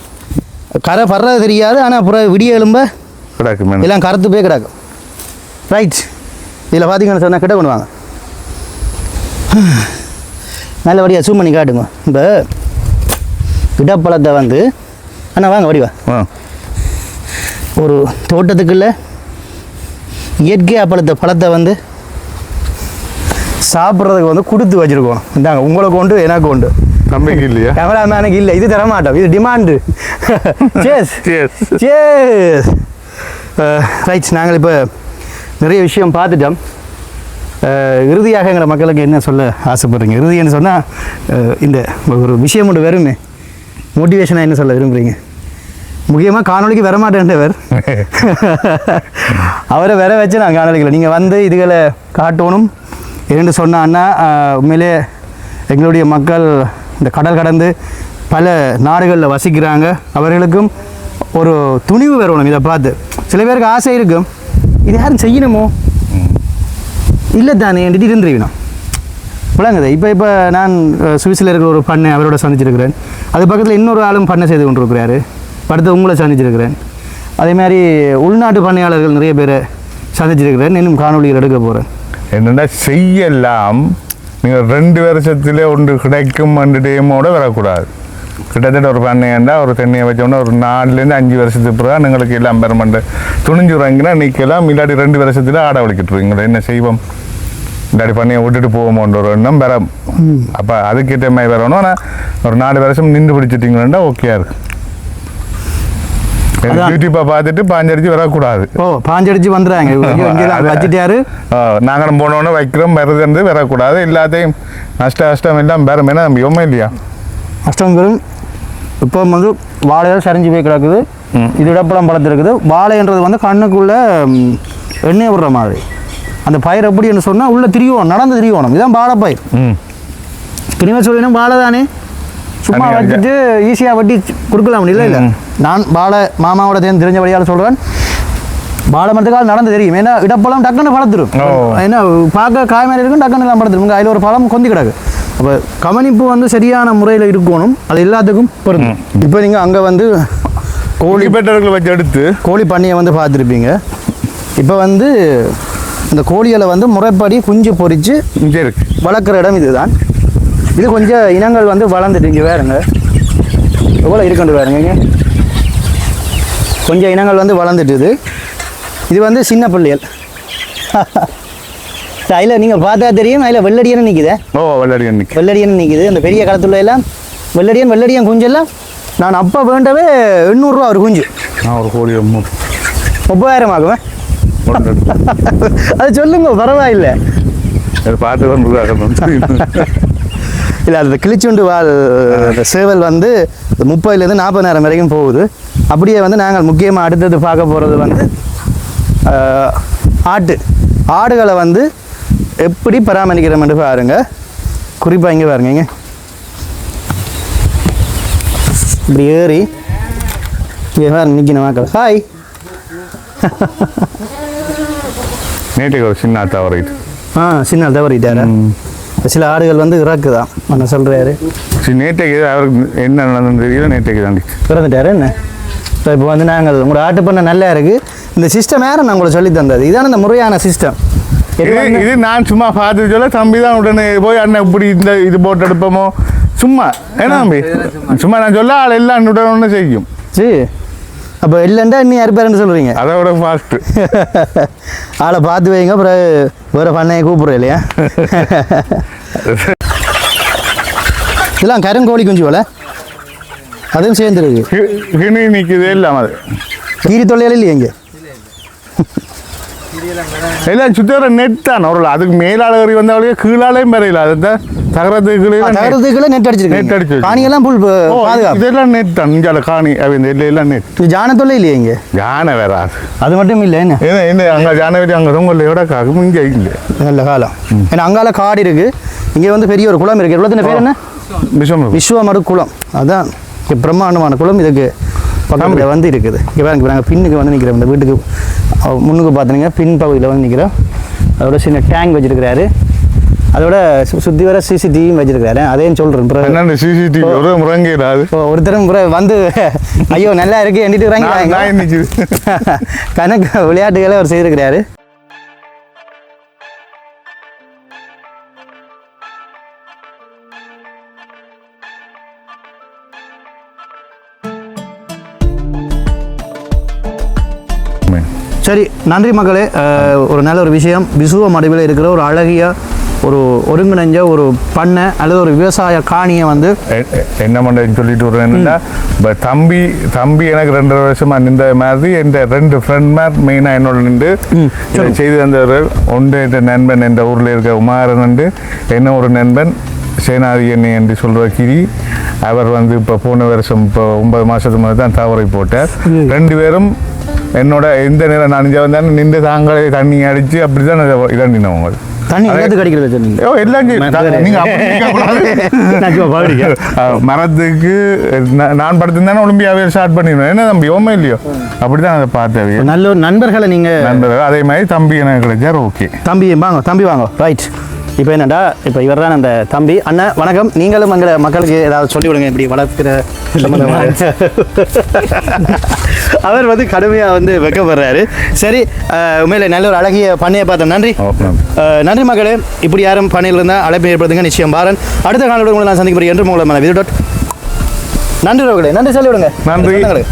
கரை படுறது தெரியாது, ஆனால் அப்புறம் விடிய எலும்ப கிடக்கு எல்லாம் கருத்து போய் கிடக்கும். ரைட், இதில் பார்த்தீங்கன்னு சொன்னால் கிட்ட கொண்டு வாங்க. நல்லபடியாக சூம் பண்ணி காட்டுங்க. இப்போ இடப்பழத்தை வந்து அண்ணா வாங்க வடிவா. ஒரு தோட்டத்துக்குள்ள இயற்கை பழத்தை வந்து சாப்பிட்றதுக்கு வந்து கொடுத்து வச்சுருக்கோம். இந்தாங்க உங்களுக்கு உண்டு, எனக்கு உண்டு. நம்பிக்கை இல்லையா? கேமராமேனுக்கு இல்லை, இது தரமாட்டோம், இது டிமாண்டு. ரைட், நாங்கள் இப்போ நிறைய விஷயம் பார்த்துட்டோம். இறுதியாக எங்களை மக்களுக்கு என்ன சொல்ல ஆசைப்படுறீங்க? இறுதின்னு சொன்னால் இந்த ஒரு விஷயம் ஒன்று வருமே, மோட்டிவேஷனாக என்ன சொல்ல விரும்புகிறீங்க? முக்கியமாக காணொலிக்கு வரமாட்டேன்றவர் அவரை வர வச்சு நான் காணொலிக்கல. நீங்கள் வந்து இதுகளை காட்டணும் என்று சொன்னான்னா உண்மையிலே எங்களுடைய மக்கள் இந்த கடல் கடந்து பல நாடுகளில் வசிக்கிறாங்க. அவர்களுக்கும் ஒரு துணிவு வரணும். இதை பார்த்து சில பேருக்கு ஆசை இருக்கும், இது யாரும் செய்யணுமோ இல்லை தானே என்று இருந்துருவினோம் விளங்குது. இப்போ நான் சுவிஸில் இருக்கிற ஒரு பண்ணை அவரோட சந்திச்சிருக்கிறேன். அது பக்கத்தில் இன்னொரு ஆளும் பண்ணை செய்து கொண்டிருக்கிறாரு. அடுத்து உங்களை சந்திச்சிருக்கிறேன். அதே மாதிரி உள்நாட்டு பண்ணையாளர்கள் நிறைய பேரை சந்திச்சிருக்கிறேன். இன்னும் காணொலிகள் எடுக்க போகிறேன். என்னென்னா செய்யலாம், நீங்கள் 2 வருஷத்துல ஒன்று கிடைக்கும் அண்டு டைமோட வரக்கூடாது. கிட்டத்தட்ட ஒரு பண்ணையாண்டா ஒரு தென்னையை வச்சோம்னா ஒரு 4லேருந்து 5 வருஷத்துக்கு பிறகு നിങ്ങൾക്ക് எல்லாம் பெருமண்டு துணிஞ்சுறாங்கன்னா நிற்கலாம். இல்லாட்டி 2 வருஷத்துல ஆட வலிக்கிட்டுருவீங்களா என்ன செய்வோம், இல்லாட்டி பண்ணையை விட்டுட்டு போவோமோன்ற ஒரு எண்ணம் வர. அப்போ அதுக்கிட்ட மாதிரி வரணும். ஆனால் ஒரு 4 வருஷம் நின்று பிடிச்சிட்டிங்கன்னா ஓகேயா இருக்கு. அதான். யூடியூப்பை பார்த்துட்டு பாஞ்சடிச்சு வரக்கூடாது. ஓ பாஞ்சடிச்சு வந்துடுறாங்க இங்கே வச்சுட்டாரு. நாங்களும் போனோன்னு வைக்கிறோம் வருதுன்னு வரக்கூடாது. எல்லாத்தையும் நஷ்டம் எல்லாம் வேற என்ன நம்பியோமே இல்லையா? அஷ்டம் பெரும். இப்போ வந்து வாழையாக சரிஞ்சு போய் கிடக்குது. இது இடப்படம் பழத்திருக்குது. வாழைன்றது வந்து கண்ணுக்குள்ளே எண்ணெய் விடுற மாதிரி. அந்த பயிர் எப்படின்னு சொன்னால் உள்ளே திரியோணும், நடந்து திரியோணும். இதுதான் வாழைப்பயிர். கிணிவ சொல்லினா வாழை தானே சும்மா வச்சுட்டு ஈஸியாக வட்டி கொடுக்கலாம். இல்லை இல்லை, நான் வாழை மாமாவோட சேர்ந்து தெரிஞ்ச வழியால் சொல்கிறேன். வாழை மரத்துக்கால் நடந்து தெரியும். ஏன்னா இடப்பழம் டக்குன்னு பழத்துடும். ஏன்னா பார்க்க காய் மாதிரி இருக்கும், டக்குன்னு எல்லாம் பழத்துடும். அதில் ஒரு பழம் கொந்தி கிடக்கு. அப்போ கவனிப்பு வந்து சரியான முறையில் இருக்கணும். அது எல்லாத்துக்கும் பொருந்தும். இப்போ நீங்கள் அங்கே வந்து கோழி பெட்டர்களை வச்சு எடுத்து கோழி பண்ணையை வந்து பார்த்துருப்பீங்க. இப்போ வந்து இந்த கோழிகளை வந்து முறைப்படி குஞ்சு பொறிச்சு இங்கே இருக்கு வளர்க்குற இடம் இதுதான். இது கொஞ்சம் இனங்கள் வந்து வளர்ந்துட்டு இங்கே வேறுங்க எவ்வளோ இருக்குன்னு வேறுங்க. கொஞ்சம் இனங்கள் வந்து வளர்ந்துட்டுது. இது வந்து சின்ன பிள்ளைகள். அதில் நீங்கள் பார்த்தா தெரியும், அதில் வெள்ளடியன்னு நிற்குது. ஓ வெள்ளடியன் நிற்கும். வெள்ளடியன்னு நிற்குது. அந்த பெரிய காலத்துல எல்லாம் வெள்ளடியன் குஞ்செல்லாம் நான் அப்போ வேண்டவே 800 ரூபா ஒரு குஞ்சு. நான் ஒரு கோழி 30,000 ஆகுவேன். அது சொல்லுங்க, பரவாயில்லை. பார்த்து இல்லை, அந்த கிளிச்சுண்டு வால் சேவல் வந்து 30,000 40,000 வரைக்கும் போகுது. அப்படியே வந்து நாங்கள் முக்கியமாக அடுத்தது பார்க்க போகிறது வந்து ஆடுகளை வந்து எப்படி பராமரிக்கிறோம்னு பாருங்க. குறிப்பாக இங்கே பாருங்க, இங்கே இப்படி ஏறி இங்கே பாருங்க நிற்கணும் மக்கள். ஹாய். நேற்றுக்கு ஒரு சின்ன தவறிட்டு சின்ன தவறிட்டாரு. சில ஆடுகள் வந்து இறக்குதான் என்ன சொல்கிறாரு. சரி, நேற்றைக்கு அவருக்கு என்ன நடந்தது தெரியல. நேற்றைக்கு தாண்டி இறந்துட்டாரு என்ன. ஸோ இப்போ வந்து நாங்கள் உங்களோட ஆட்டு பண்ண நல்லா இருக்குது. இந்த சிஸ்டம் யாரும் நான் உங்களுக்கு சொல்லி தந்தது. இதான இந்த முறையான சிஸ்டம். இது நான் சும்மா பார்த்து சொல்ல தம்பி தான் உடனே போய் அண்ணன் இப்படி இந்த இது போட்டு எடுப்போமோ சும்மா ஏன்னா தம்பி சும்மா நான் சொல்ல ஆள் எல்லாம் உடனே செய்யும். சரி, அப்போ இல்லைண்டா இன்னும் யார் பேருன்னு சொல்கிறீங்க. அதை விட ஃபாஸ்ட்டு ஆளை பார்த்து வைங்க. அப்புறம் வேறு பண்ணையை கூப்பிட்றோம் இல்லையா. இதெல்லாம் கருங்கோழி குஞ்சு போல அதுவும் சேர்ந்துருக்கு. கிணி நிற்குது எல்லாம். அது கீரி தொல்லையில இல்லையா இங்கே எல்லாம் சுற்றி வர நெட் தான் ஒரு அதுக்கு மேலாளரி வந்தாலே கீழாலையும் வரையில அதுதான் தகரத்துக்குள்ள நெட் அடிச்சிருக்கு. காணியெல்லாம் புல் பாதுகாப்பு. இதெல்லாம் நெட் தான். இஞ்சால காணி எல்லாம் நெட். ஜான தொல்லை இல்லையா இங்கே. யானை வேற அது மட்டும் இல்லை என்ன என்ன அங்கே ஜானை வெட்டி அங்கே ரொம்ப எவ்வளோ காக்கும் இங்கே இல்லை நல்ல காலம். ஏன்னா அங்கால காடு இருக்கு. இங்கே வந்து பெரிய ஒரு குளம் இருக்கு. குளத்தின் பேர் என்ன? விஸ்வமடு குளம். அதான் பிரம்மாண்டமான குளம். இதுக்கு பக்கத்தில் வந்து இருக்குது. இங்கே பாருங்க, நாங்கள் பின்னுக்கு வந்து நிற்கிறோம். இந்த வீட்டுக்கு முன்னுக்கு பார்த்தீங்கன்னா பின் பகுதியில் வந்து நிற்கிறோம். அதோட சின்ன டேங்க் வச்சிருக்கிறாரு. அதோட சுற்றி வர சிசிடிவியும் வச்சிருக்கிறாரு. அதையும் சொல்கிறேன். சிசிடிவி ஒரு முறங்கிறாது. ஒருத்தரும் வந்து ஐயோ நல்லா இருக்கு எண்ணிட்டு இறங்கி கணக்கு விளையாட்டுகளை அவர் செய்திருக்கிறாரு. சரி, நன்றி மக்களே. ஒரு நல்ல ஒரு விஷயம். விசுவ மடுவில் இருக்கிற ஒரு அழகிய ஒரு ஒருங்கிணைஞ்ச ஒரு பண்ணை அல்லது ஒரு விவசாய காணியை வந்து என்ன பண்ணுறேன்னு சொல்லிட்டு விட்றேன்னா இப்போ தம்பி எனக்கு 2 வருஷமாக நின்ற மாதிரி என் 2 ஃப்ரெண்ட் மாதிரி மெயினாக என்னோட நின்று செய்து தந்தவர்கள். ஒன்று என் நண்பன் என்ற ஊரில் இருக்க உமாரன் உண்டு, என்ன ஒரு நண்பன் சேனாதி எண்ணெய் என்று சொல்கிற கிரி. அவர் வந்து இப்போ போன வருஷம் இப்போ 9 மாதத்துக்கு முன்னாடி தான் தவறை போட்டார். 2 பேரும் என்னோட எந்த நேரம் நான் இங்கே வந்தாலும் நின்று தாங்களே தண்ணி அடித்து அப்படி தான் இதாண்டினவங்க. தண்ணி கிடைக்கிறது மரத்துக்கு நான் படுத்திருந்தானே ஒலிம்பியாவே ஸ்டார்ட் பண்ணிடுவேன். என்ன தம்பி ஓமே இல்லையோ அப்படிதான் அதை பார்த்தேன். நல்ல ஒரு நண்பர்களை நீங்கள் நண்பர்கள் அதே மாதிரி தம்பி எனக்கு கிடைச்சார். ஓகே தம்பி வாங்க ரைட். இப்போ என்னடா, இப்போ இவர் தான் அந்த தம்பி. அண்ணா வணக்கம். நீங்களும் எங்களை மக்களுக்கு ஏதாவது சொல்லி விடுங்க இப்படி வளர்க்கிற சம்பந்தமாக. அவர் வந்து கடுமையாக வந்து வைக்கப்படுறாரு. சரி, உண்மையில நல்ல ஒரு அழகிய பண்ணையை பார்த்தோம். நன்றி நன்றி மக்களே. இப்படி யாரும் பண்ணையில் இருந்தால் அழைப்பு ஏற்படுத்துங்க. நிச்சயம் பாரன். அடுத்த காலோட உங்களை நான் சந்திக்க போகிறேன் என்று உங்களை விது. நன்றி ரோகளே. நன்றி சொல்லி விடுங்க. நன்றி.